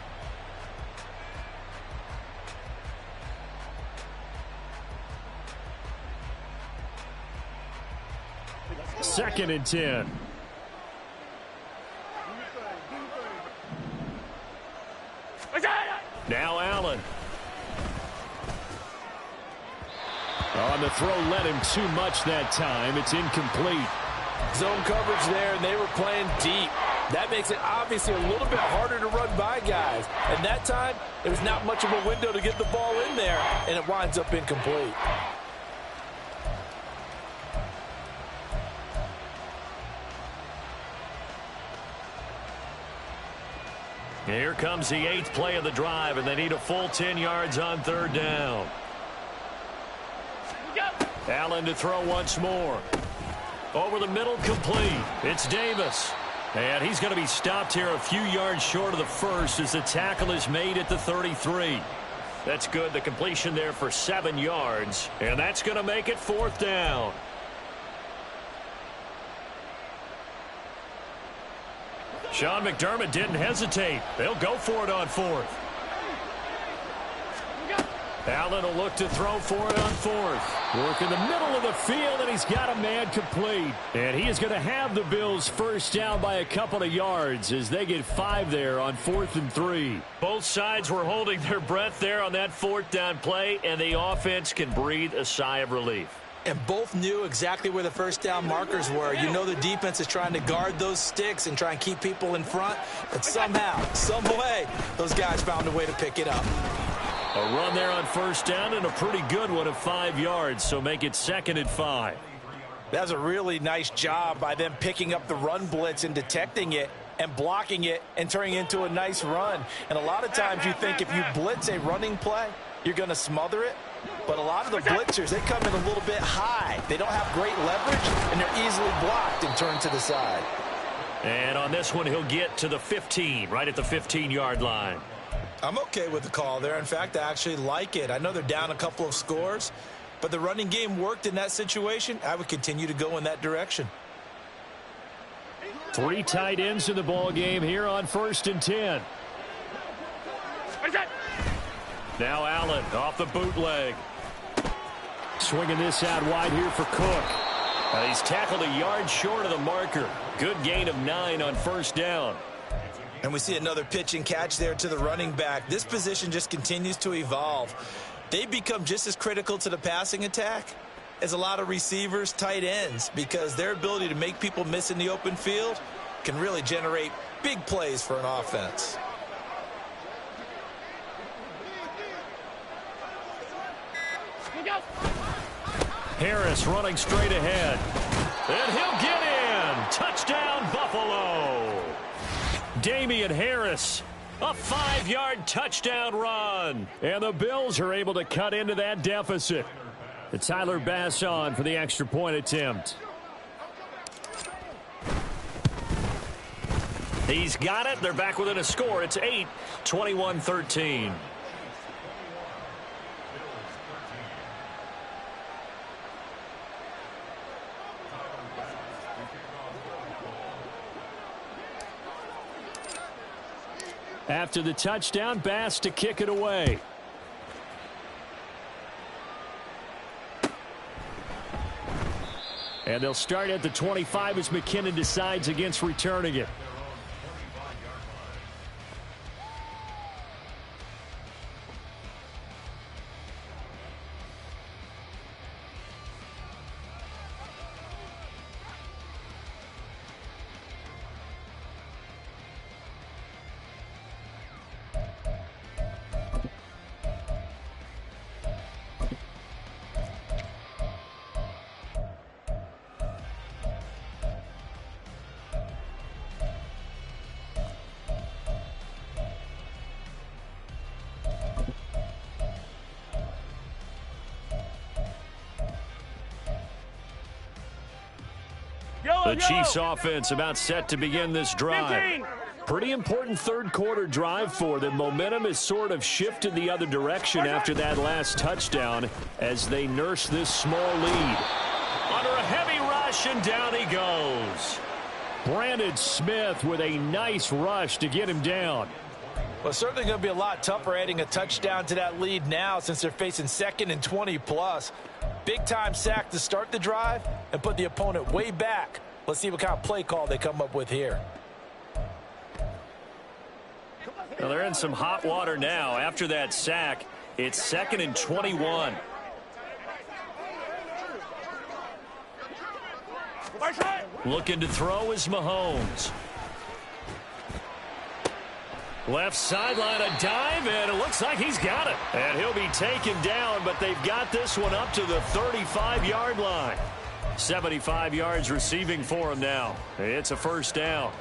Second and 10. Now Allen. On the throw, led him too much that time. It's incomplete. Zone coverage there, and they were playing deep. That makes it obviously a little bit harder to run by guys. And that time, there was not much of a window to get the ball in there, and it winds up incomplete. Here comes the 8th play of the drive, and they need a full 10 yards on 3rd down. Allen to throw once more. Over the middle, complete. It's Davis. And he's going to be stopped here a few yards short of the 1st as the tackle is made at the 33. That's good. The completion there for 7 yards. And that's going to make it 4th down. Sean McDermott didn't hesitate. They'll go for it on 4th. Allen will look to throw for it on 4th. Work in the middle of the field, and he's got a man complete. And he is going to have the Bills 1st down by a couple of yards as they get 5 there on 4th and 3. Both sides were holding their breath there on that 4th down play, and the offense can breathe a sigh of relief. And both knew exactly where the 1st down markers were. You know the defense is trying to guard those sticks and try and keep people in front. But somehow, some way, those guys found a way to pick it up. A run there on 1st down and a pretty good one of 5 yards, so make it 2nd and 5. That's a really nice job by them picking up the run blitz and detecting it and blocking it and turning it into a nice run. And a lot of times you think if you blitz a running play, you're going to smother it. But a lot of the blitzers, they come in a little bit high. They don't have great leverage, and they're easily blocked and turned to the side. And on this one, he'll get to the 15, right at the 15-yard line. I'm okay with the call there. In fact, I actually like it. I know they're down a couple of scores, but the running game worked in that situation. I would continue to go in that direction. 3 tight ends in the ball game here on 1st and 10. Now Allen off the bootleg. Swinging this out wide here for Cook. He's tackled a yard short of the marker. Good gain of 9 on first down. And we see another pitch and catch there to the running back. This position just continues to evolve. They've become just as critical to the passing attack as a lot of receivers, tight ends, because their ability to make people miss in the open field can really generate big plays for an offense. Harris running straight ahead. And he'll get in. Touchdown, Buffalo. Damian Harris, a 5-yard touchdown run. And the Bills are able to cut into that deficit. And Tyler Bass on for the extra point attempt. He's got it. They're back within a score. It's 8, 21-13. After the touchdown, Bass to kick it away. And they'll start at the 25 as McKinnon decides against returning it. The Chiefs offense about set to begin this drive. Pretty important third quarter drive for them. Momentum has sort of shifted the other direction after that last touchdown as they nurse this small lead. Under a heavy rush, and down he goes. Brandon Smith with a nice rush to get him down. Well, certainly going to be a lot tougher adding a touchdown to that lead now since they're facing 2nd and 20+. Big-time sack to start the drive and put the opponent way back. Let's see what kind of play call they come up with here. Well, they're in some hot water now. After that sack, it's 2nd and 21. Looking to throw is Mahomes. Left sideline, a dive, and it looks like he's got it. And he'll be taken down, but they've got this one up to the 35-yard line. 75 yards receiving for him now. It's a first down.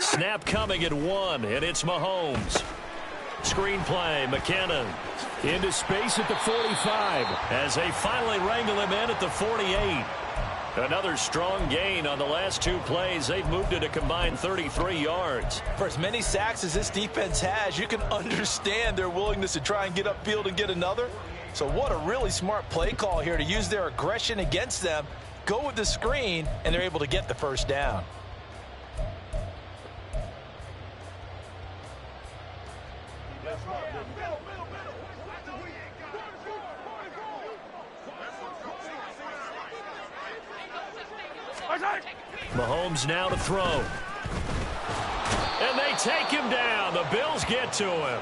Snap coming at 1, and it's Mahomes. Screen play, McKinnon into space at the 45 as they finally wrangle him in at the 48. Another strong gain on the last 2 plays. They've moved it a combined 33 yards. For as many sacks as this defense has, you can understand their willingness to try and get upfield and get another. So what a really smart play call here to use their aggression against them, go with the screen, and they're able to get the first down. Mahomes now to throw. And they take him down. The Bills get to him.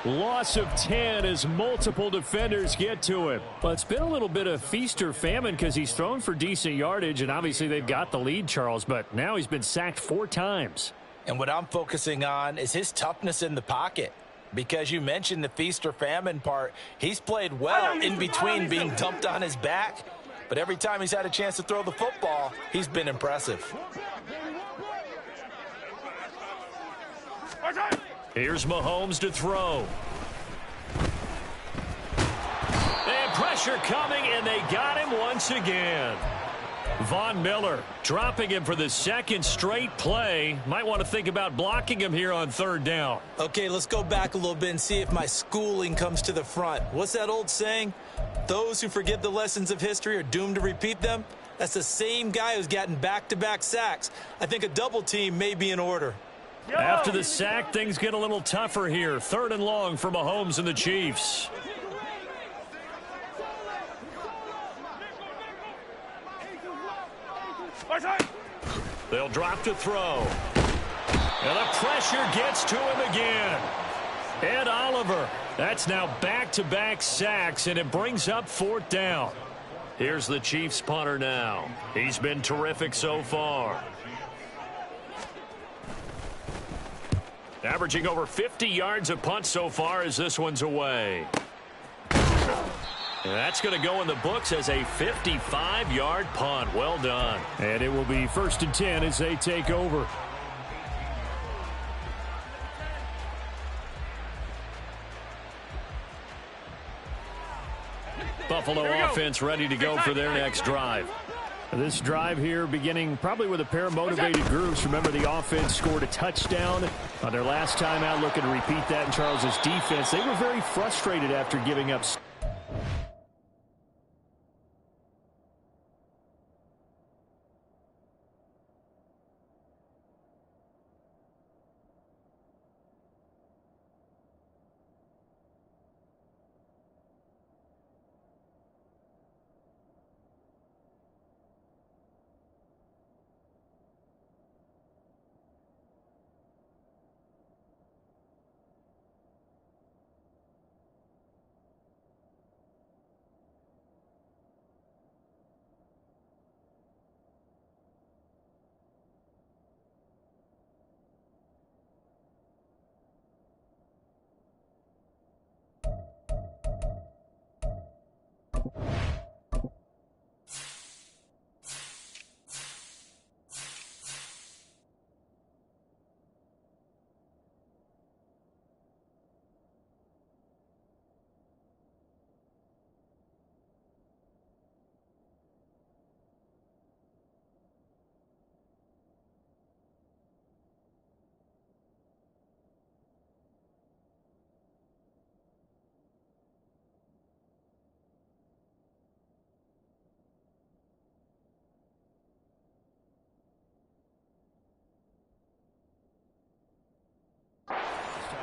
Loss of 10 as multiple defenders get to him. Well, it's been a little bit of feast or famine because he's thrown for decent yardage, and obviously they've got the lead, Charles, but now he's been sacked 4 times. And what I'm focusing on is his toughness in the pocket. Because you mentioned the feast or famine part, he's played well in between being dumped on his back. But every time he's had a chance to throw the football, he's been impressive. Here's Mahomes to throw. And pressure coming, and they got him once again. Von Miller dropping him for the second straight play. Might want to think about blocking him here on third down. Okay, let's go back a little bit and see if my schooling comes to the front. What's that old saying? Those who forget the lessons of history are doomed to repeat them. That's the same guy who's gotten back-to-back sacks. I think a double team may be in order. After the sack, things get a little tougher here. Third and long for Mahomes and the Chiefs. They'll drop to throw. And the pressure gets to him again. Ed Oliver. That's now back-to-back sacks, and it brings up fourth down. Here's the Chiefs punter now. He's been terrific so far. Averaging over 50 yards a punt so far as this one's away. And that's going to go in the books as a 55-yard punt. Well done. And it will be 1st and 10 as they take over. Buffalo offense ready to go for their next drive. This drive here beginning probably with a pair of motivated groups. Remember, the offense scored a touchdown on their last time out, looking to repeat that in Charles's defense. They were very frustrated after giving up.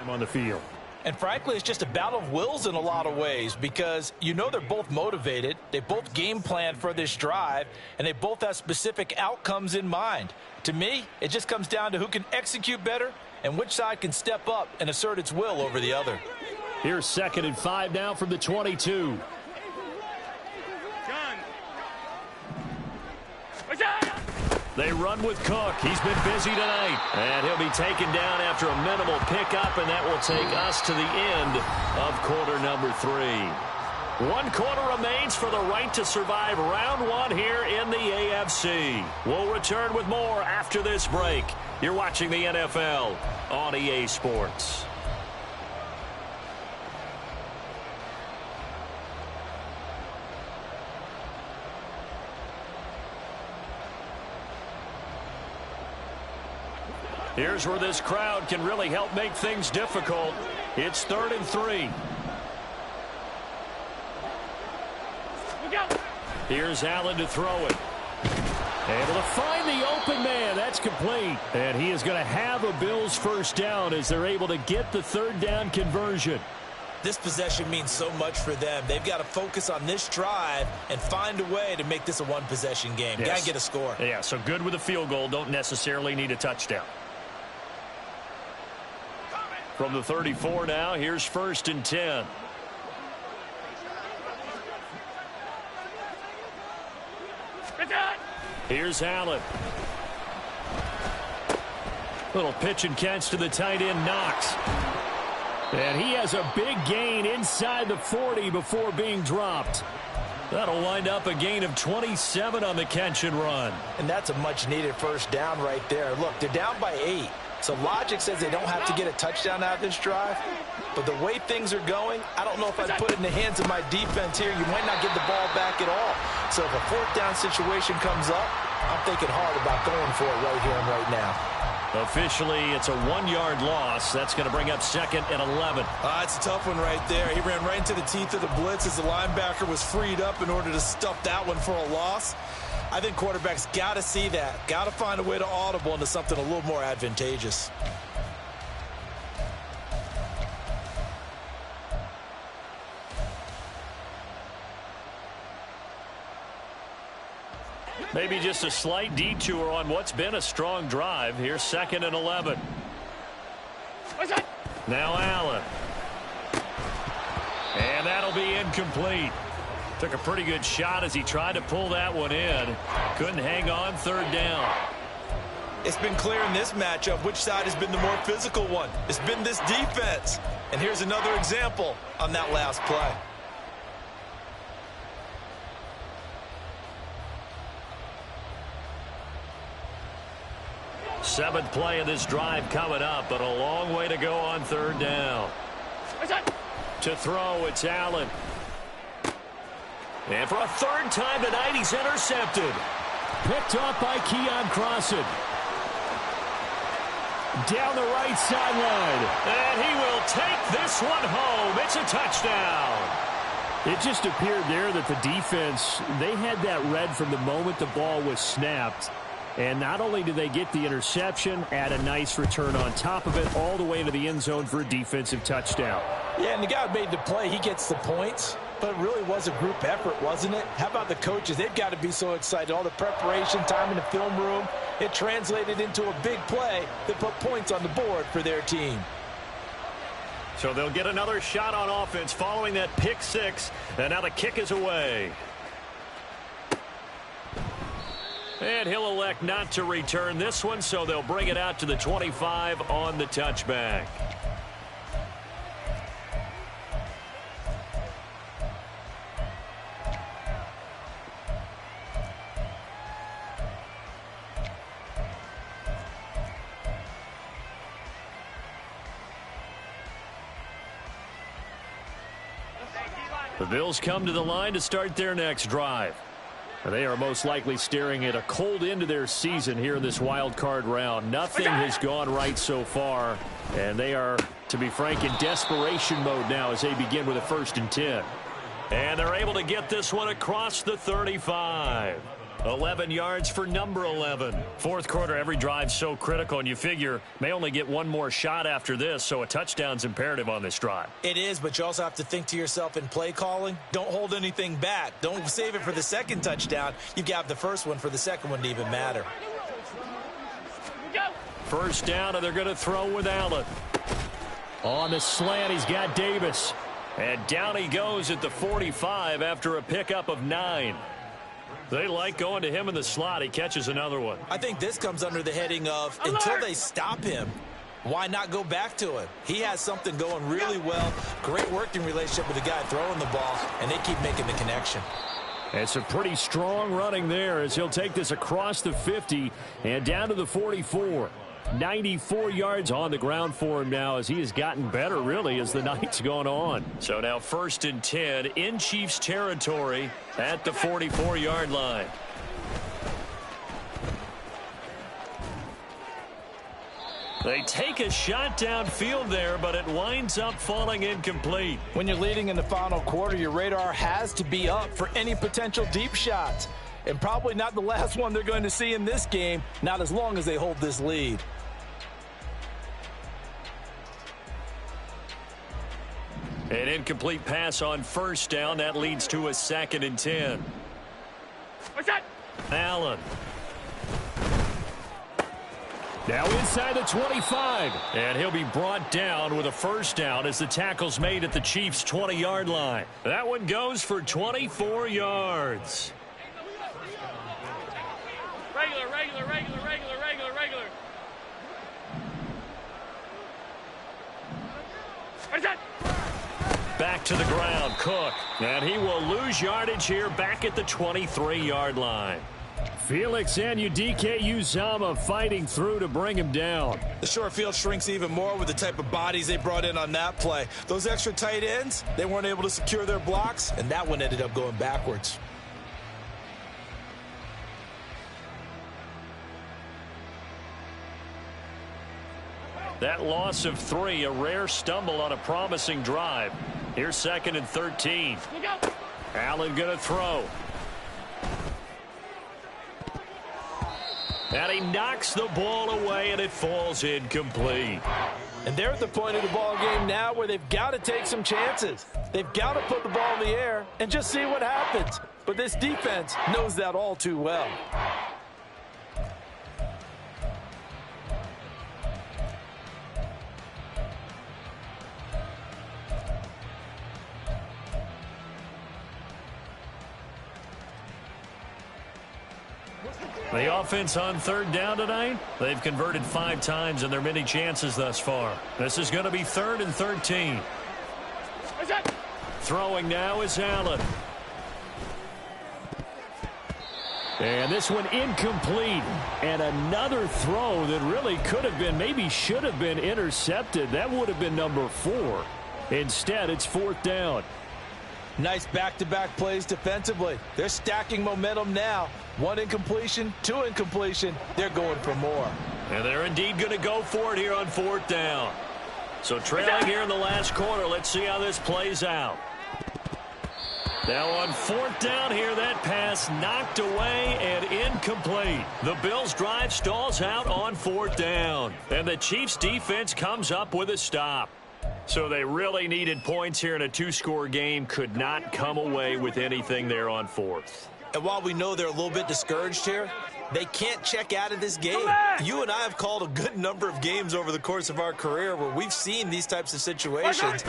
On the field. And frankly, it's just a battle of wills in a lot of ways, because you know they're both motivated, they both game plan for this drive, and they both have specific outcomes in mind. To me, it just comes down to who can execute better and which side can step up and assert its will over the other. Here's 2nd and 5 now from the 22. They run with Cook. He's been busy tonight. And he'll be taken down after a minimal pickup, and that will take us to the end of quarter number 3. 1 quarter remains for the right to survive round 1 here in the AFC. We'll return with more after this break. You're watching the NFL on EA Sports. Here's where this crowd can really help make things difficult. It's 3rd and 3. Here's Allen to throw it. Able to find the open man. That's complete. And he is going to have a Bills first down as they're able to get the 3rd down conversion. This possession means so much for them. They've got to focus on this drive and find a way to make this a one-possession game. Yes. Got to get a score. Yeah, so good with a field goal. Don't necessarily need a touchdown. From the 34 now, here's 1st and 10. Here's Allen. Little pitch and catch to the tight end, Knox. And he has a big gain inside the 40 before being dropped. That'll wind up a gain of 27 on the catch and run. And that's a much-needed first down right there. Look, they're down by 8. So logic says they don't have to get a touchdown out of this drive. But the way things are going, I don't know if I'd put it in the hands of my defense here. You might not get the ball back at all. So if a fourth down situation comes up, I'm thinking hard about going for it right here and right now. Officially, it's a 1-yard loss. That's going to bring up 2nd and 11. It's a tough one right there. He ran right into the teeth of the blitz as the linebacker was freed up in order to stuff that one for a loss. I think quarterbacks got to see that. Got to find a way to audible into something a little more advantageous. Maybe just a slight detour on what's been a strong drive. Here's 2nd and 11. Now Allen. And that'll be incomplete. Took a pretty good shot as he tried to pull that one in. Couldn't hang on 3rd down. It's been clear in this matchup which side has been the more physical one. It's been this defense. And here's another example on that last play. Seventh play of this drive coming up, but a long way to go on 3rd down. To throw, it's Allen. And for a 3rd time tonight, he's intercepted. Picked off by Keon Crossan. Down the right sideline. And he will take this one home. It's a touchdown. It just appeared there that the defense, they had that read from the moment the ball was snapped. And not only did they get the interception, add a nice return on top of it, all the way into the end zone for a defensive touchdown. Yeah, and the guy who made the play, he gets the points. But it really was a group effort, wasn't it? How about the coaches? They've got to be so excited. All the preparation time in the film room, it translated into a big play that put points on the board for their team. So they'll get another shot on offense following that pick 6. And now the kick is away. And he'll elect not to return this one, so they'll bring it out to the 25 on the touchback. The Bills come to the line to start their next drive. They are most likely staring at a cold end to their season here in this wild card round. Nothing has gone right so far, and they are, to be frank, in desperation mode now as they begin with a 1st and 10. And they're able to get this one across the 35. 11 yards for number 11. Fourth quarter, every drive's so critical, and you figure may only get one more shot after this, so a touchdown's imperative on this drive. It is, but you also have to think to yourself in play calling, don't hold anything back. Don't save it for the 2nd touchdown. You've got the 1st one for the 2nd one to even matter. 1st down, and they're going to throw with Allen. On the slant, he's got Davis. And down he goes at the 45 after a pickup of 9. They like going to him in the slot. He catches another one. I think this comes under the heading of until they stop him, why not go back to it? He has something going really well. Great working relationship with the guy throwing the ball, and they keep making the connection. It's a pretty strong running there as he'll take this across the 50 and down to the 44. 94 yards on the ground for him now as he has gotten better, really, as the night's gone on. So now 1st and 10 in Chiefs territory at the 44-yard line. They take a shot downfield there, but it winds up falling incomplete. When you're leading in the final quarter, your radar has to be up for any potential deep shots. And probably not the last one they're going to see in this game, not as long as they hold this lead. An incomplete pass on 1st down. That leads to a 2nd and 10. What's that? Allen. Now inside the 25. And he'll be brought down with a 1st down as the tackle's made at the Chiefs' 20-yard line. That one goes for 24 yards. Regular. What's that? Back to the ground, Cook. And he will lose yardage here back at the 23-yard line. Felix Anudike-Uzomah fighting through to bring him down. The short field shrinks even more with the type of bodies they brought in on that play. Those extra tight ends, they weren't able to secure their blocks, and that one ended up going backwards. That loss of 3, a rare stumble on a promising drive. Here's 2nd and 13. Allen going to throw. And he knocks the ball away, and it falls incomplete. And they're at the point of the ball game now where they've got to take some chances. They've got to put the ball in the air and just see what happens. But this defense knows that all too well. The offense on 3rd down tonight, they've converted 5 times in their many chances thus far. This is going to be 3rd and 13. Throwing now is Allen. And this one incomplete. And another throw that really could have been, maybe should have been intercepted. That would have been number 4. Instead, it's 4th down. Nice back-to-back plays defensively. They're stacking momentum now. 1 incompletion, 2 incompletion. They're going for more. And they're indeed going to go for it here on 4th down. So trailing here in the last quarter. Let's see how this plays out. Now on 4th down here, that pass knocked away and incomplete. The Bills' drive stalls out on 4th down. And the Chiefs' defense comes up with a stop. So they really needed points here in a 2-score game. Could not come away with anything there on 4th. And while we know they're a little bit discouraged here, they can't check out of this game. You and I have called a good number of games over the course of our career where we've seen these types of situations.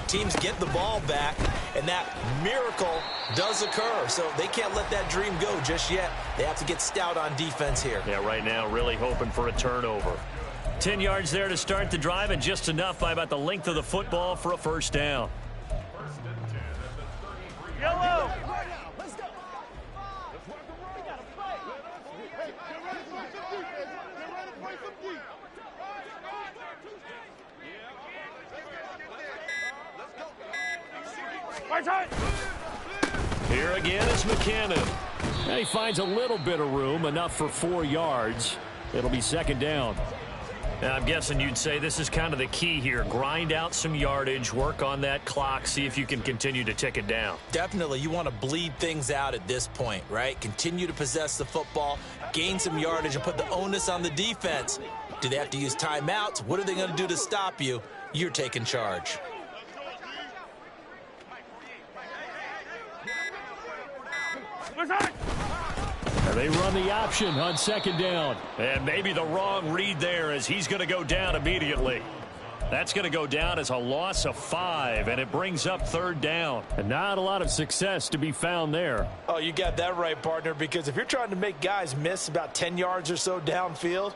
Teams get the ball back, and that miracle does occur. So they can't let that dream go just yet. They have to get stout on defense here. Yeah, right now really hoping for a turnover. 10 yards there to start the drive, and just enough by about the length of the football for a 1st down. Yellow. Here again is McKinnon. And he finds a little bit of room, enough for 4 yards. It'll be 2nd down. Now, I'm guessing you'd say this is kind of the key here. Grind out some yardage, work on that clock, see if you can continue to tick it down. Definitely. You want to bleed things out at this point, right? Continue to possess the football, gain some yardage, and put the onus on the defense. Do they have to use timeouts? What are they going to do to stop you? You're taking charge. And they run the option on 2nd down. And maybe the wrong read there as he's going to go down immediately. That's going to go down as a loss of 5, and it brings up 3rd down. And not a lot of success to be found there. Oh, you got that right, partner, because if you're trying to make guys miss about 10 yards or so downfield,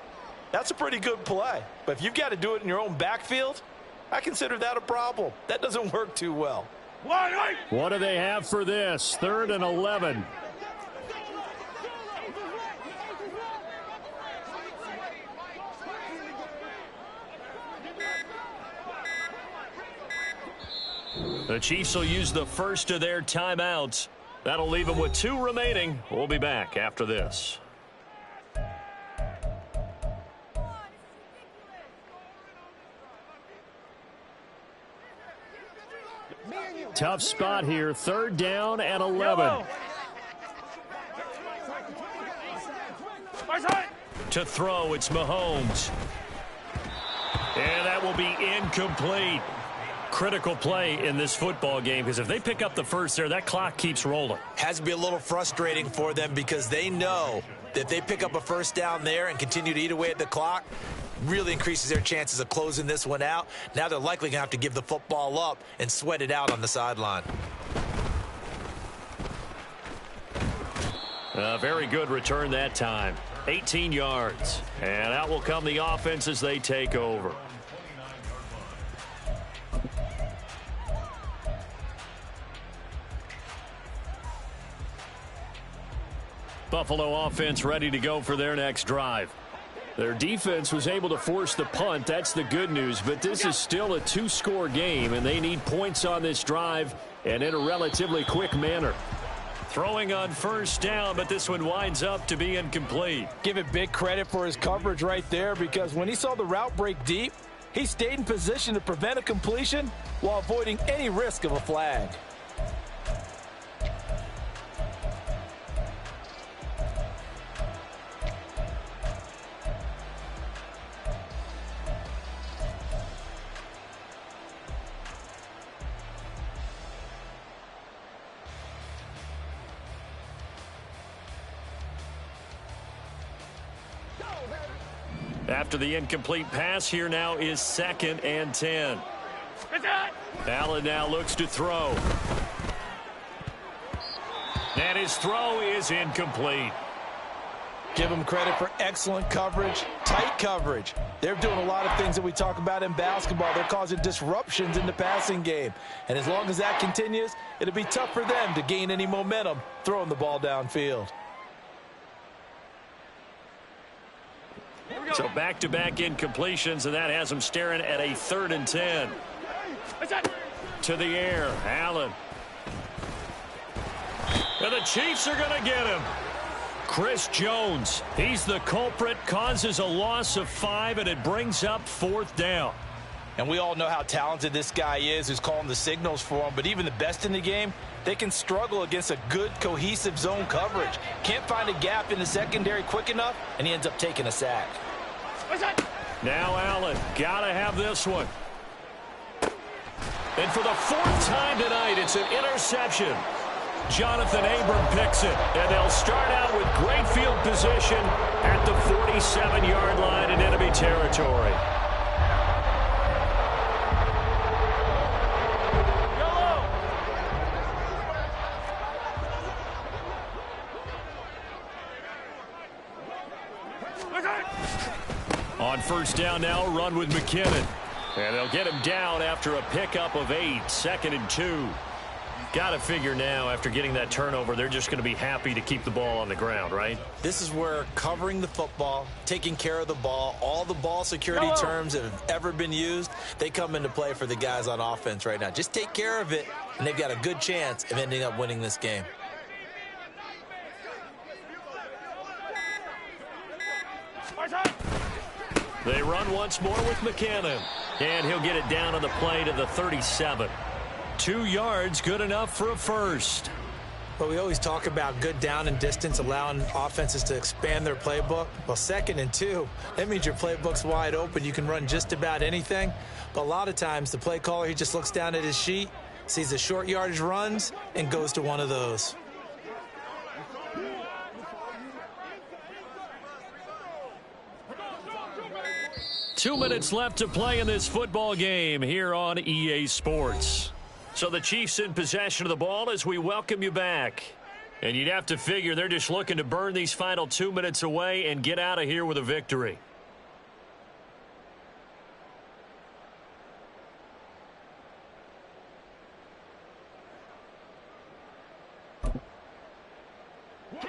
that's a pretty good play. But if you've got to do it in your own backfield, I consider that a problem. That doesn't work too well. What do they have for this? 3rd and 11. The Chiefs will use the first of their timeouts. That'll leave them with 2 remaining. We'll be back after this. Tough spot here. 3rd down and 11. To throw, it's Mahomes. And that will be incomplete. Critical play in this football game, because if they pick up the first there, that clock keeps rolling. Has to be a little frustrating for them because they know that if they pick up a 1st down there and continue to eat away at the clock, really increases their chances of closing this one out. Now they're likely going to have to give the football up and sweat it out on the sideline. A very good return that time. 18 yards. And out will come the offense as they take over. Buffalo offense ready to go for their next drive. Their defense was able to force the punt. That's the good news. But this is still a two-score game, and they need points on this drive and in a relatively quick manner. Throwing on first down, but this one winds up to be incomplete. Give it big credit for his coverage right there, because when he saw the route break deep, he stayed in position to prevent a completion while avoiding any risk of a flag. After the incomplete pass, here now is 2nd and 10. Allen now looks to throw. And his throw is incomplete. Give him credit for excellent coverage, tight coverage. They're doing a lot of things that we talk about in basketball. They're causing disruptions in the passing game. And as long as that continues, it'll be tough for them to gain any momentum throwing the ball downfield. So back-to-back incompletions, and that has them staring at a 3rd and 10. To the air, Allen. And the Chiefs are going to get him. Chris Jones, he's the culprit, causes a loss of 5, and it brings up 4th down. And we all know how talented this guy is who's calling the signals for him, but even the best in the game, they can struggle against a good, cohesive zone coverage. Can't find a gap in the secondary quick enough, and he ends up taking a sack. Now Allen, gotta have this one. And for the 4th time tonight, it's an interception. Jonathan Abram picks it, and they'll start out with great field position at the 47-yard line in enemy territory. On first down now, run with McKinnon. And they'll get him down after a pickup of 8, 2nd and 2. Got to figure now, after getting that turnover, they're just going to be happy to keep the ball on the ground, right? This is where covering the football, taking care of the ball, all the ball security terms that have ever been used, they come into play for the guys on offense right now. Just take care of it, and they've got a good chance of ending up winning this game. They run once more with McKinnon. And he'll get it down on the play to the 37. 2 yards, good enough for a first. But we always talk about good down and distance, allowing offenses to expand their playbook. Well, 2nd and 2, that means your playbook's wide open. You can run just about anything. But a lot of times, the play caller, he just looks down at his sheet, sees the short yardage runs, and goes to one of those. Two minutes left to play in this football game here on EA Sports. So the Chiefs in possession of the ball as we welcome you back. And you'd have to figure they're just looking to burn these final 2 minutes away and get out of here with a victory.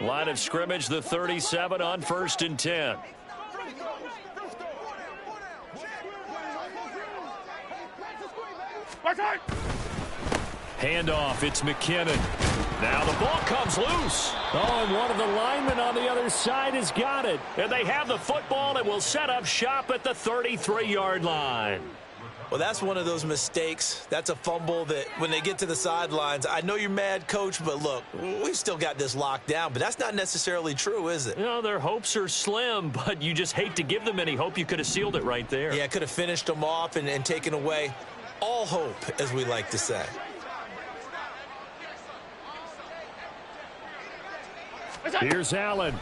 Line of scrimmage, the 37 on 1st and 10. Handoff, it's McKinnon. Now the ball comes loose. Oh, and one of the linemen on the other side has got it. And they have the football and will set up shop at the 33-yard line. Well, that's one of those mistakes. That's a fumble that when they get to the sidelines, I know you're mad, Coach, but look, we've still got this locked down. But that's not necessarily true, is it? You know, their hopes are slim, but you just hate to give them any hope. You could have sealed it right there. Yeah, could have finished them off and taken away all hope, as we like to say. Here's Allen.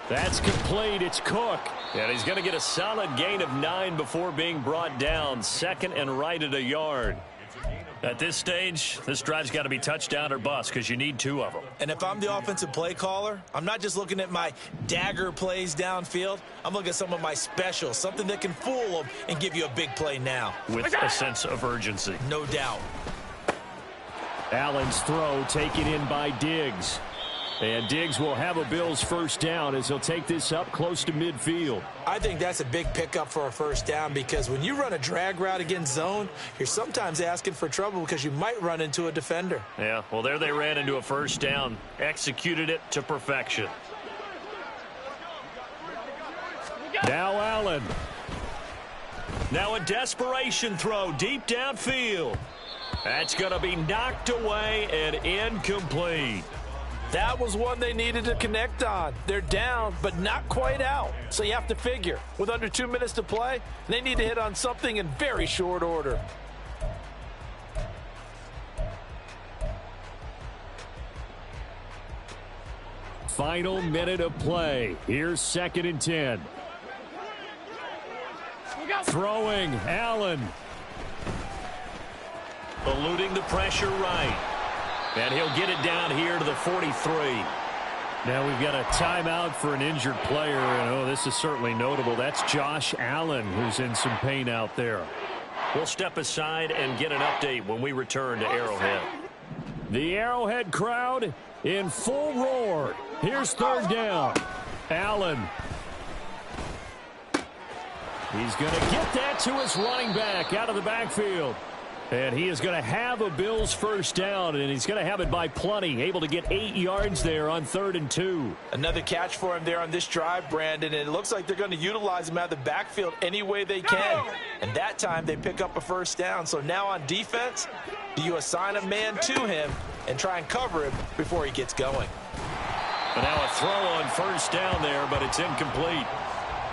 That's complete. It's Cook. And he's going to get a solid gain of 9 before being brought down. 2nd and right at a yard. At this stage, this drive's got to be touchdown or bust because you need 2 of them. And if I'm the offensive play caller, I'm not just looking at my dagger plays downfield. I'm looking at some of my specials, something that can fool them and give you a big play now. With a sense of urgency. No doubt. Allen's throw taken in by Diggs. And Diggs will have a Bills first down as he'll take this up close to midfield. I think that's a big pickup for a first down because when you run a drag route against zone, you're sometimes asking for trouble because you might run into a defender. Yeah, well, there they ran into a first down. Executed it to perfection. Now Allen. Now a desperation throw deep downfield. That's going to be knocked away and incomplete. That was one they needed to connect on. They're down, but not quite out. So you have to figure, with under 2 minutes to play, they need to hit on something in very short order. Final minute of play. Here's 2nd and 10. Throwing, Allen. Eluding the pressure right. And he'll get it down here to the 43. Now we've got a timeout for an injured player, and oh, this is certainly notable. That's Josh Allen, who's in some pain out there. We'll step aside and get an update when we return to Arrowhead. The Arrowhead crowd in full roar. Here's 3rd down. Allen. He's going to get that to his running back out of the backfield. And he is going to have a Bills first down, and he's going to have it by plenty. Able to get 8 yards there on 3rd and 2. Another catch for him there on this drive, Brandon, and it looks like they're going to utilize him out of the backfield any way they can. And that time they pick up a first down. So now on defense, do you assign a man to him and try and cover him before he gets going? But now a throw on first down there, but it's incomplete.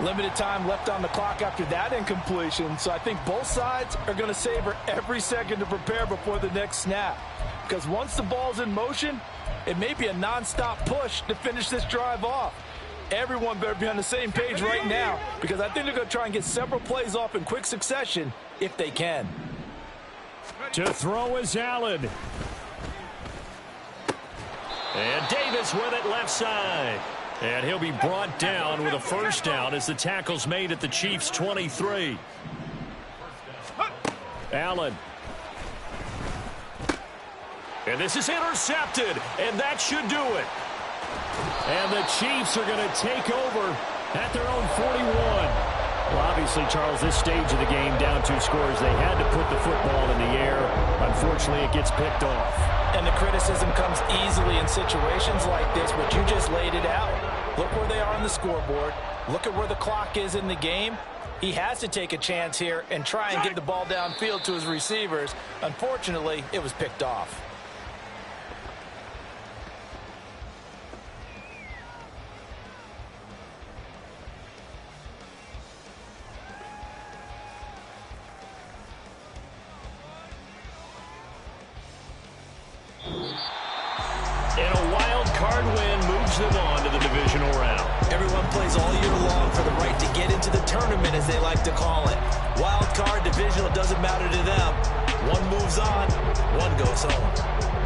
Limited time left on the clock after that incompletion, so I think both sides are going to savor every second to prepare before the next snap. Because once the ball's in motion, it may be a nonstop push to finish this drive off. Everyone better be on the same page right now because I think they're going to try and get several plays off in quick succession if they can. To throw is Allen. And Davis with it left side. And he'll be brought down with a first down as the tackle's made at the Chiefs' 23. Allen. And this is intercepted, and that should do it. And the Chiefs are going to take over at their own 41. Well, obviously, Charles, this stage of the game, down 2 scores, they had to put the football in the air. Unfortunately, it gets picked off. And the criticism comes easily in situations like this, but you just laid it out. Look where they are on the scoreboard. Look at where the clock is in the game. He has to take a chance here and try and get the ball downfield to his receivers. Unfortunately, it was picked off. And a wild card win moves them on to the divisional round. Everyone plays all year long for the right to get into the tournament, as they like to call it. Wild card, divisional, doesn't matter to them. One moves on, one goes home.